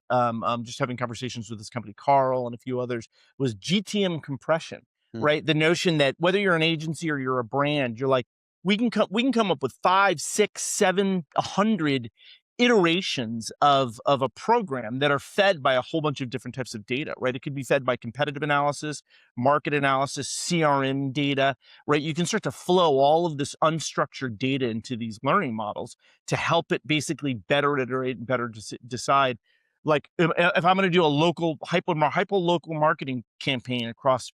just having conversations with this company, Carl, and a few others, was GTM compression, right? The notion that whether you're an agency or you're a brand, you're like, we can come up with 5, 6, 7, 100 iterations of a program that are fed by a whole bunch of different types of data, right? It could be fed by competitive analysis, market analysis, CRM data, right? You can start to flow all of this unstructured data into these learning models to help it basically better iterate and better decide. Like if I'm going to do a local hyper local marketing campaign across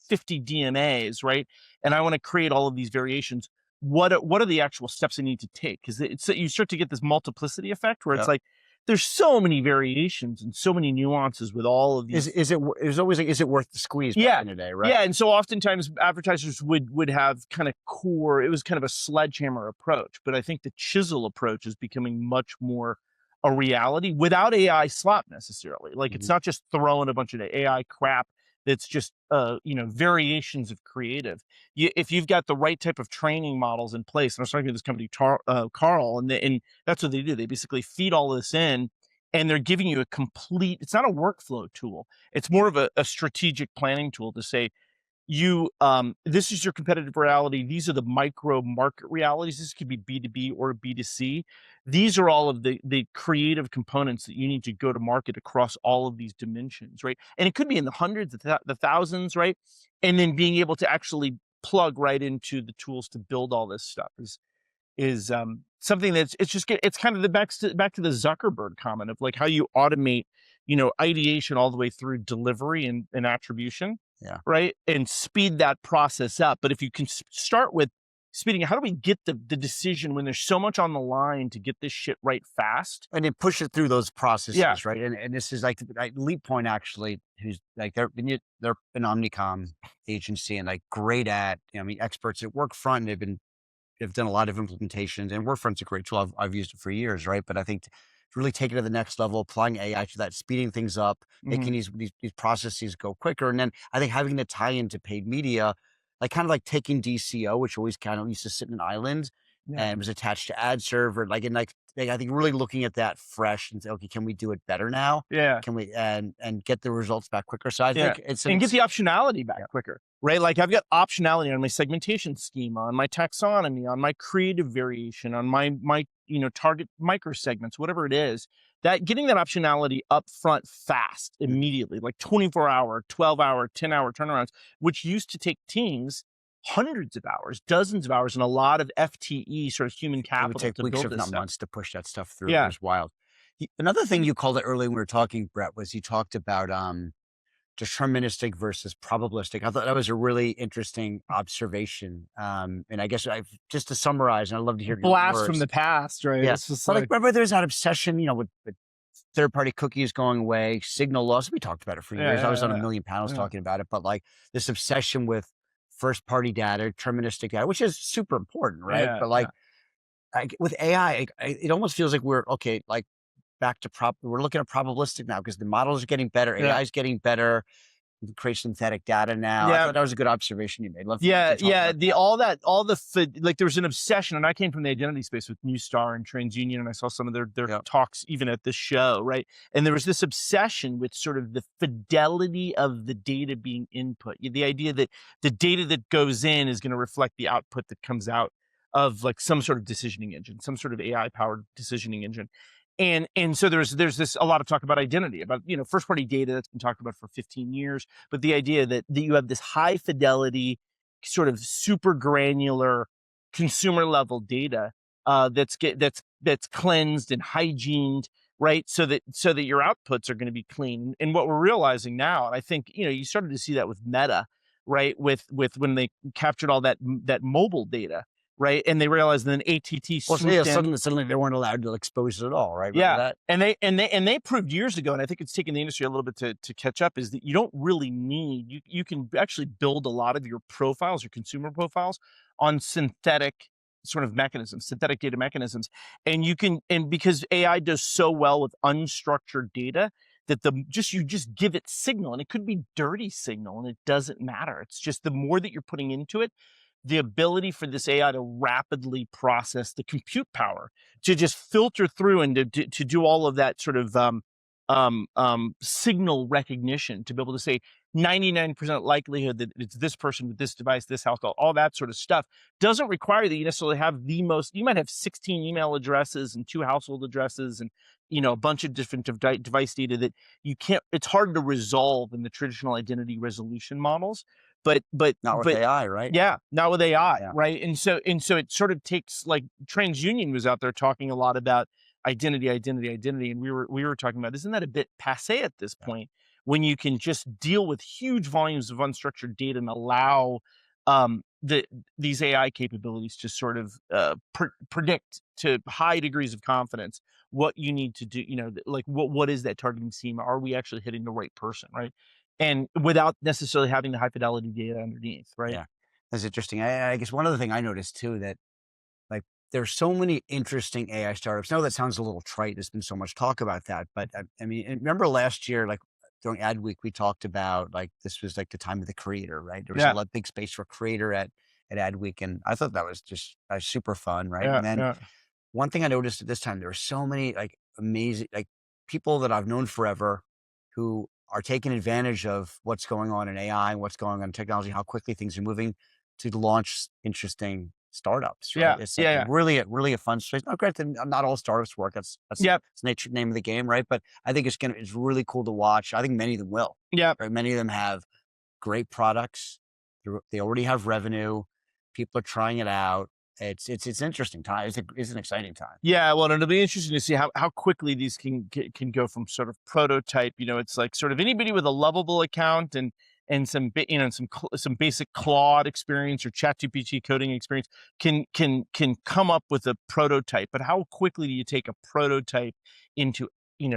50 DMAs, right? And I want to create all of these variations. What are the actual steps I need to take? Because you start to get this multiplicity effect where it's like there's so many variations and so many nuances with all of these. Is it always like, is it worth the squeeze back in the day, right? Yeah, and so oftentimes advertisers would have kind of core. It was kind of a sledgehammer approach, but I think the chisel approach is becoming much more a reality without AI slop necessarily. Like it's not just throwing a bunch of AI crap. That's just variations of creative. If you've got the right type of training models in place, and I was talking to this company, Carl, and that's what they do. They basically feed all this in, and they're giving you a complete. It's not a workflow tool. It's more of a strategic planning tool to say, this is your competitive reality. These are the micro market realities. This could be B2B or B2C. These are all of the creative components that you need to go to market across all of these dimensions, right? And it could be in the hundreds, the thousands, right? And then being able to actually plug right into the tools to build all this stuff is something that's it's kind of back to the Zuckerberg comment of like how you automate, ideation all the way through delivery and attribution. Yeah. Right. And speed that process up. But if you can start with speeding, how do we get the decision when there's so much on the line to get this shit right fast? And then push it through those processes, right? And this is like Leap Point actually, who's like they're an Omnicom agency and like great at, experts at Workfront. And they've done a lot of implementations, and Workfront's a great tool. I've used it for years, right? But I think to really take it to the next level, applying AI to that, speeding things up, making these processes go quicker. And then I think having the tie into paid media, like kind of like taking DCO, which always kind of used to sit in an island and was attached to ad server. I think really looking at that fresh and say, okay, can we do it better now? Yeah. Can we, and get the results back quicker? So I think and get the optionality back quicker, right? Like I've got optionality on my segmentation schema, on my taxonomy, on my creative variation, on my target micro segments, whatever it is, that getting that optionality up front fast, immediately, like 24-hour, 12-hour, 10-hour turnarounds, which used to take teams hundreds of hours, dozens of hours, and a lot of FTE, sort of human capital. It would take to weeks, build if this not stuff. months, to push that stuff through. It was wild. Another thing you called it earlier when we were talking, Brett, was you talked about deterministic versus probabilistic. I thought that was a really interesting observation. And I guess just to summarize, and I'd love to hear your Blast words. from the past, right? Yeah. It's just But remember there's that obsession, with third-party cookies going away, signal loss. We talked about it for years. I was on a million panels talking about it, but like this obsession with first-party data, deterministic data, which is super important, right? But with AI, it almost feels like we're back to we're looking at probabilistic now because the models are getting better, AI is getting better. You can create synthetic data now. I thought that was a good observation you made. There was an obsession, and I came from the identity space with Newstar and TransUnion, and I saw some of their talks even at this show, right? And there was this obsession with sort of the fidelity of the data being input. The idea that the data that goes in is going to reflect the output that comes out of like some sort of decisioning engine, some sort of AI-powered decisioning engine. And so there's this a lot of talk about identity, about first party data that's been talked about for 15 years, but the idea that you have this high fidelity, sort of super granular consumer level data that's cleansed and hygiened, right? So that your outputs are going to be clean. And what we're realizing now, and I think you started to see that with Meta, right? With when they captured all that mobile data. Right, and they realized then ATT. Suddenly they weren't allowed to expose it at all, right? Remember that? And they proved years ago, and I think it's taken the industry a little bit to catch up. Is that you don't really need you can actually build a lot of your profiles, your consumer profiles, on synthetic sort of mechanisms, synthetic data mechanisms, and because AI does so well with unstructured data, you just give it signal, and it could be dirty signal, and it doesn't matter. It's just the more that you're putting into it, the ability for this AI to rapidly process the compute power, to just filter through and to do all of that sort of signal recognition, to be able to say 99% likelihood that it's this person with this device, this household, all that sort of stuff, doesn't require that you necessarily have you might have 16 email addresses and 2 household addresses and, a bunch of different device data that it's hard to resolve in the traditional identity resolution models. But Not with AI, right? yeah, not with AI, Yeah. right? And so it sort of takes, like, TransUnion was out there talking a lot about identity, and we were talking about, isn't that a bit passé at this point, when you can just deal with huge volumes of unstructured data and allow these AI capabilities to sort of predict to high degrees of confidence what you need to do, like what is that targeting schema? Are we actually hitting the right person, right? And without necessarily having the high fidelity data underneath, right? Yeah, that's interesting. I guess one other thing I noticed too, that like there's so many interesting AI startups. I know that sounds a little trite. There's been so much talk about that, but I mean, remember last year, like during Ad Week, we talked about like this was like the time of the creator, right? There was a lot big space for creator at Ad Week, and I thought that was just super fun, right? And then one thing I noticed at this time, there were so many like amazing, like people that I've known forever who are taking advantage of what's going on in AI, what's going on in technology, how quickly things are moving to launch interesting startups, right? It's like really a fun space. Not great that not all startups work. That's the name of the game, right? But I think it's really cool to watch. I think many of them will. Yeah. Right? Many of them have great products. They already have revenue. People are trying it out. It's interesting time. It's an exciting time. Yeah, well, it'll be interesting to see how quickly these can go from sort of prototype. It's like sort of anybody with a lovable account and some some basic Claude experience or ChatGPT coding experience can come up with a prototype. But how quickly do you take a prototype into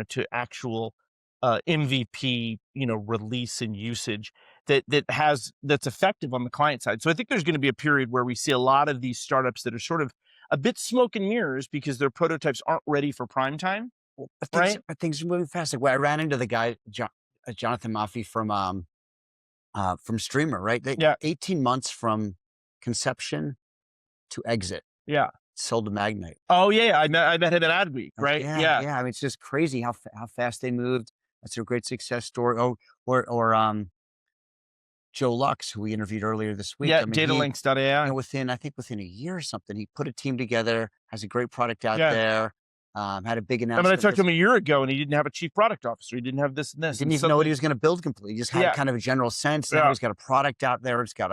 to actual MVP release and usage that's effective on the client side? So I think there's going to be a period where we see a lot of these startups that are sort of a bit smoke and mirrors because their prototypes aren't ready for prime time. Right? But things are moving fast. Like, I ran into the guy, Jonathan Maffei from Streamer, right? 18 months from conception to exit. Yeah. Sold to Magnite. Oh yeah, I met him at Ad Week, right? Yeah. I mean, it's just crazy how fast they moved. That's a great success story. Oh, or Joe Lux, who we interviewed earlier this week. Yeah, I mean, datalinks.ai. Within a year or something, he put a team together, has a great product out there, had a big announcement. I mean, I talked to him a year ago, and he didn't have a chief product officer. He didn't have this and this. He didn't even know what he was going to build completely. He just had kind of a general sense. Now he's got a product out there. He's got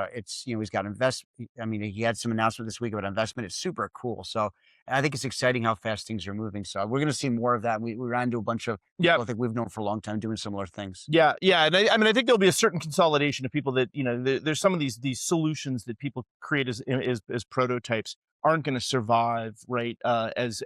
investment. I mean, he had some announcement this week about investment. It's super cool. So I think it's exciting how fast things are moving. So we're going to see more of that. We ran into a bunch of people I think we've known for a long time doing similar things. Yeah. And I mean, I think there'll be a certain consolidation of people that, there's some of these solutions that people create as prototypes aren't going to survive, right? As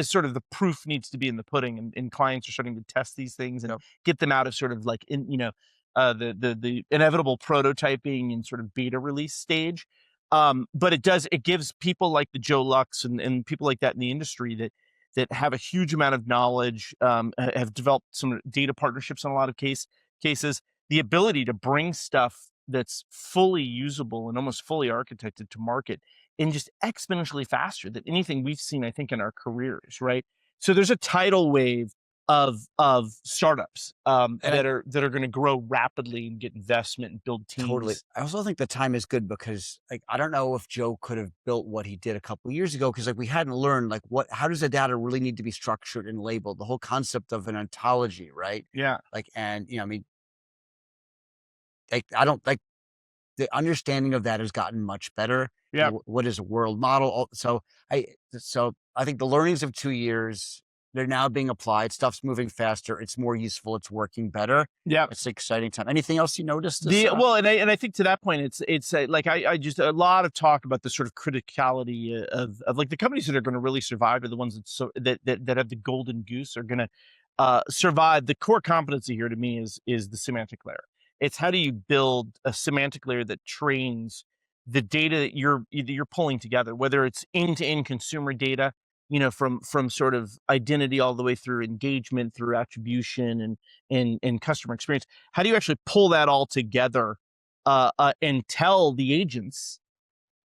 sort of the proof needs to be in the pudding, and clients are starting to test these things and get them out of sort of like the inevitable prototyping and sort of beta release stage. But it gives people like the Joe Lux and people like that in the industry that have a huge amount of knowledge, have developed some data partnerships in a lot of cases, the ability to bring stuff that's fully usable and almost fully architected to market and just exponentially faster than anything we've seen, I think, in our careers, right? So there's a tidal wave of startups that are going to grow rapidly and get investment and build teams. Totally. I also think the time is good because, like, I don't know if Joe could have built what he did a couple of years ago because, like, we hadn't learned how does the data really need to be structured and labeled? The whole concept of an ontology, right? Yeah. Like, and I mean, I don't like the understanding of that has gotten much better. Yeah. What is a world model? So I think the learnings of 2 years, they're now being applied. Stuff's moving faster. It's more useful. It's working better. Yeah. It's an exciting time. Anything else you noticed? Well, and I think to that point, it's like I just a lot of talk about the sort of criticality of like the companies that are going to really survive are the ones that have the golden goose are going to survive. The core competency here to me is the semantic layer. It's how do you build a semantic layer that trains the data that you're pulling together, whether it's end-to-end consumer data from sort of identity all the way through engagement, through attribution and customer experience. How do you actually pull that all together and tell the agents,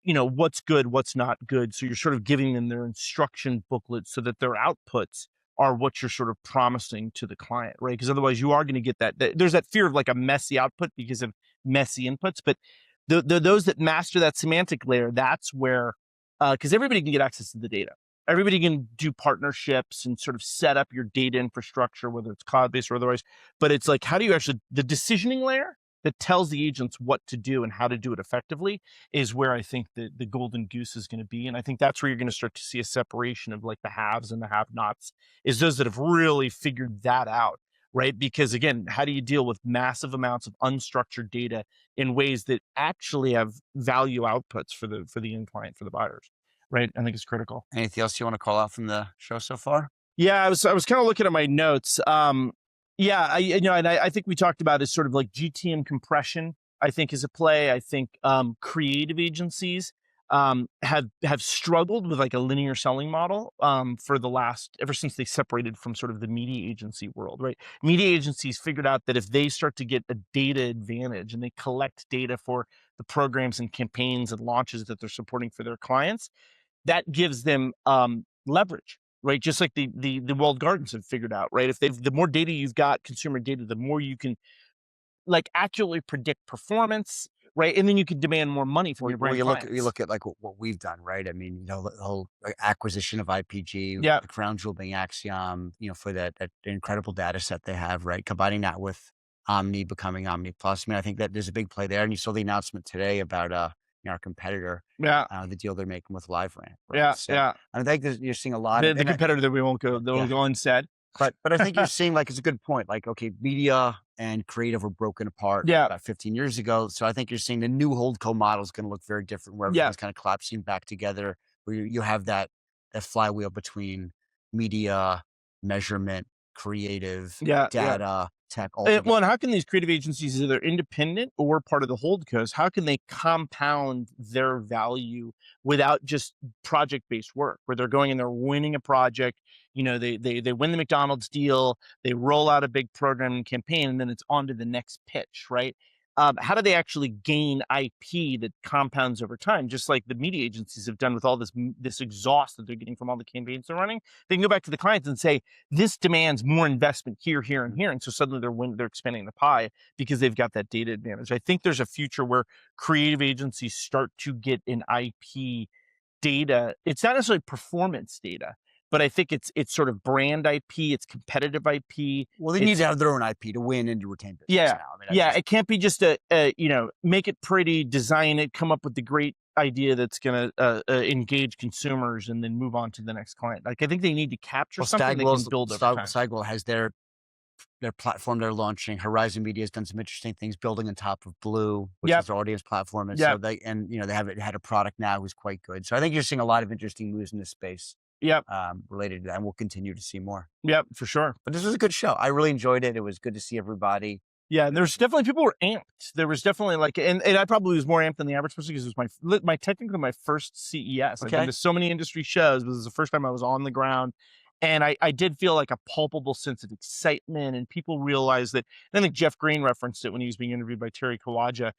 what's good, what's not good? So you're sort of giving them their instruction booklet so that their outputs are what you're sort of promising to the client, right? Because otherwise you are going to get there's that fear of like a messy output because of messy inputs. But those that master that semantic layer, that's where, because everybody can get access to the data. Everybody can do partnerships and sort of set up your data infrastructure, whether it's cloud-based or otherwise. But it's like, how do you actually, the decisioning layer that tells the agents what to do and how to do it effectively is where I think the golden goose is going to be. And I think that's where you're going to start to see a separation of like the haves and the have-nots, is those that have really figured that out, right? Because again, how do you deal with massive amounts of unstructured data in ways that actually have value outputs for the end client, for the buyers, right? I think it's critical. Anything else you want to call out from the show so far? Yeah, I was kind of looking at my notes. Yeah, I think we talked about is sort of like GTM compression, I think is a play. I think creative agencies have struggled with like a linear selling model for ever since they separated from sort of the media agency world, right? Media agencies figured out that if they start to get a data advantage and they collect data for the programs and campaigns and launches that they're supporting for their clients, that gives them leverage, right? Just like the walled gardens have figured out, right? If the more data you've got, consumer data, the more you can like accurately predict performance, right? And then you can demand more money from your brand clients. You look at like what we've done, right? I mean, the whole acquisition of IPG, Yeah. the crown jewel being Axiom, for that incredible data set they have, right? Combining that with Omni becoming Omni Plus. I mean, I think that there's a big play there. And you saw the announcement today about our competitor, Yeah. the deal they're making with LiveRamp. Right? Yeah. So, Yeah. I think you're seeing a lot of The competitor that we won't go unsaid. But I think you're seeing, like, it's a good point. Like, okay, media and creative were broken apart about 15 years ago. So I think you're seeing the new holdco model is going to look very different, where everything's kind of collapsing back together, where you have that flywheel between media, measurement, creative, data, tech. All Well, and how can these creative agencies, either independent or part of the holdcos, how can they compound their value without just project-based work, where they're going and they're winning a project, they win the McDonald's deal, they roll out a big program and campaign, and then it's on to the next pitch, right? How do they actually gain IP that compounds over time, just like the media agencies have done with all this exhaust that they're getting from all the campaigns they're running? They can go back to the clients and say, this demands more investment here, here, and here. And so suddenly they're expanding the pie because they've got that data advantage. I think there's a future where creative agencies start to get an IP data. It's not necessarily performance data, but I think it's sort of brand IP, it's competitive IP. Well, they need to have their own IP to win and to retain business. Yeah, now. it can't be just make it pretty, design it, come up with the great idea that's going to engage consumers, and then move on to the next client. Like, I think they need to capture something they can build over time. Stagwell has their platform they're launching. Horizon Media has done some interesting things, building on top of Blue, which is their audience platform. And so they had a product now who's quite good. So I think you're seeing a lot of interesting moves in this space. Related to that, and we'll continue to see more. Yep, for sure. But this was a good show. I really enjoyed it. It was good to see everybody. Yeah, there's definitely, people were amped. There was definitely like, and I probably was more amped than the average person because it was technically my first CES. I've been to so many industry shows, but this is the first time I was on the ground. And I did feel like a palpable sense of excitement, and people realized that. And I think Jeff Green referenced it when he was being interviewed by Terry Kawaja.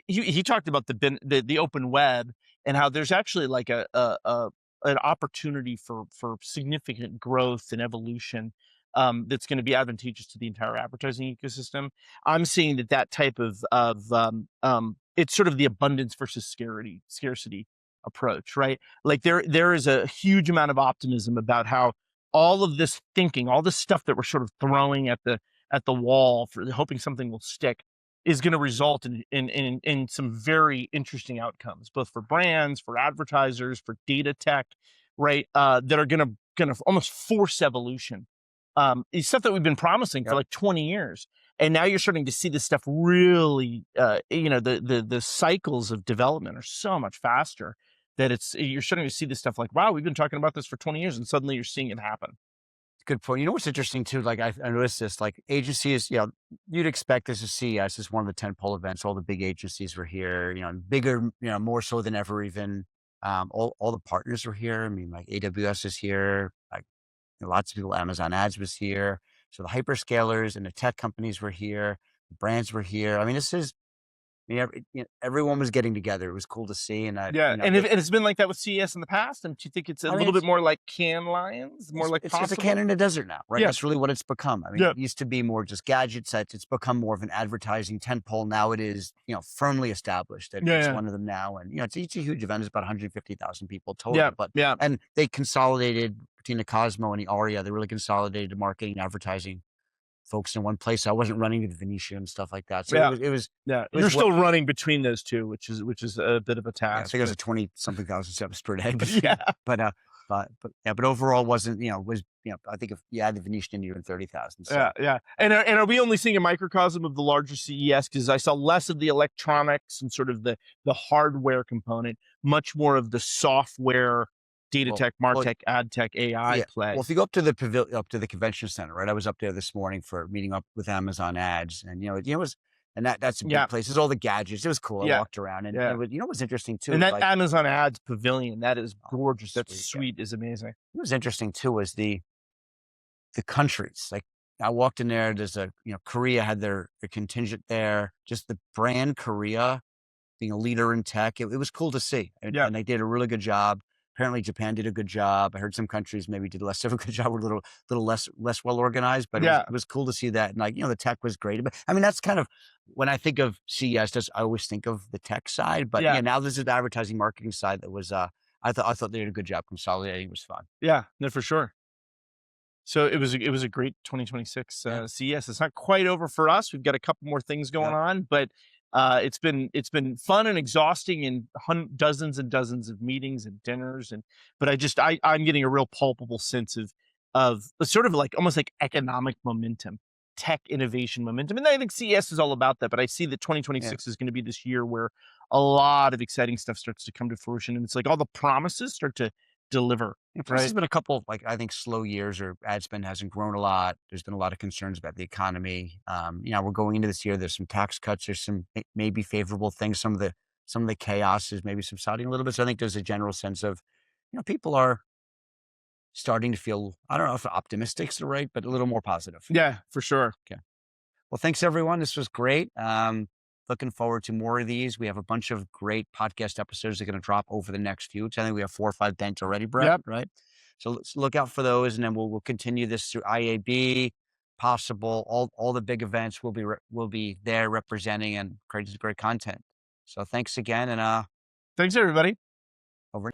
He talked about the open web and how there's actually like an opportunity for significant growth and evolution that's going to be advantageous to the entire advertising ecosystem. I'm seeing that type of it's sort of the abundance versus scarcity approach, right? Like there is a huge amount of optimism about how all of this thinking, all this stuff that we're sort of throwing at the wall for hoping something will stick, is going to result in some very interesting outcomes, both for brands, for advertisers, for data tech, right? That are going to almost force evolution. It's stuff that we've been promising for like 20 years. And now you're starting to see this stuff really, the cycles of development are so much faster that you're starting to see this stuff like, wow, we've been talking about this for 20 years, and suddenly you're seeing it happen. Good point. You know what's interesting too? Like I noticed this, like agencies, you'd expect this to CES is one of the 10 pole events. All the big agencies were here, bigger, more so than ever even. All the partners were here. I mean, like AWS is here. Like lots of people, Amazon Ads was here. So the hyperscalers and the tech companies were here. The brands were here. I mean, everyone was getting together. It was cool to see. And and it's been like that with CES in the past. And do you think it's a little bit more like Cannes Lions, more like it's a possible? can in the desert now, right? Yeah. That's really what it's become. I mean, it used to be more just gadget sets. It's become more of an advertising tentpole. Now it is, firmly established that it's one of them now. And, it's a huge event. It's about 150,000 people total. And they consolidated between the Cosmo and the Aria. They really consolidated the marketing, advertising folks in one place. I wasn't running to the Venetian and stuff like that. So it was. You're still running between those two, which is a bit of a task. I think it was 20-something thousand steps per day. But overall wasn't, I think if you add the Venetian, you're in 30,000. So. Yeah. And are we only seeing a microcosm of the larger CES? Because I saw less of the electronics and sort of the hardware component, much more of the software, data tech, MarTech, ad tech, AI play. Well, if you go up to the convention center, right? I was up there this morning for meeting up with Amazon Ads, and it was, and that's a big place. There's all the gadgets. It was cool. I walked around, and it was, what's interesting too. And that Amazon Ads pavilion, that is gorgeous. That suite is amazing. What was interesting too was the countries. Like I walked in there. There's Korea had their contingent there. Just the brand Korea being a leader in tech. It was cool to see, and they did a really good job. Apparently Japan did a good job. I heard some countries maybe did less of a good job, were a little less well organized, but it was cool to see that. And the tech was great. But I mean, that's kind of when I think of CES, I always think of the tech side. But now this is the advertising marketing side that was I thought they did a good job consolidating. It was fun. Yeah, no, for sure. So it was a great 2026 CES. It's not quite over for us. We've got a couple more things going on, but it's been fun and exhausting, and dozens and dozens of meetings and dinners, but I'm getting a real palpable sense of sort of like almost like economic momentum, tech innovation momentum. And I think CES is all about that, but I see that 2026 is going to be this year where a lot of exciting stuff starts to come to fruition, and it's like all the promises start to deliver. There's been a couple, I think, slow years, or ad spend hasn't grown a lot. There's been a lot of concerns about the economy. We're going into this year. There's some tax cuts. There's some maybe favorable things. Some of the chaos is maybe subsiding a little bit. So I think there's a general sense of, people are starting to feel, I don't know if optimistic is the right, but a little more positive. Yeah, for sure. Okay. Well, thanks everyone. This was great. Looking forward to more of these. We have a bunch of great podcast episodes that are going to drop over the next few weeks. I think we have 4 or 5 banked already, Brett, right? So let's look out for those, and then we'll continue this through IAB, possible, all the big events will be there representing and creating great content. So thanks again, and thanks everybody. Over.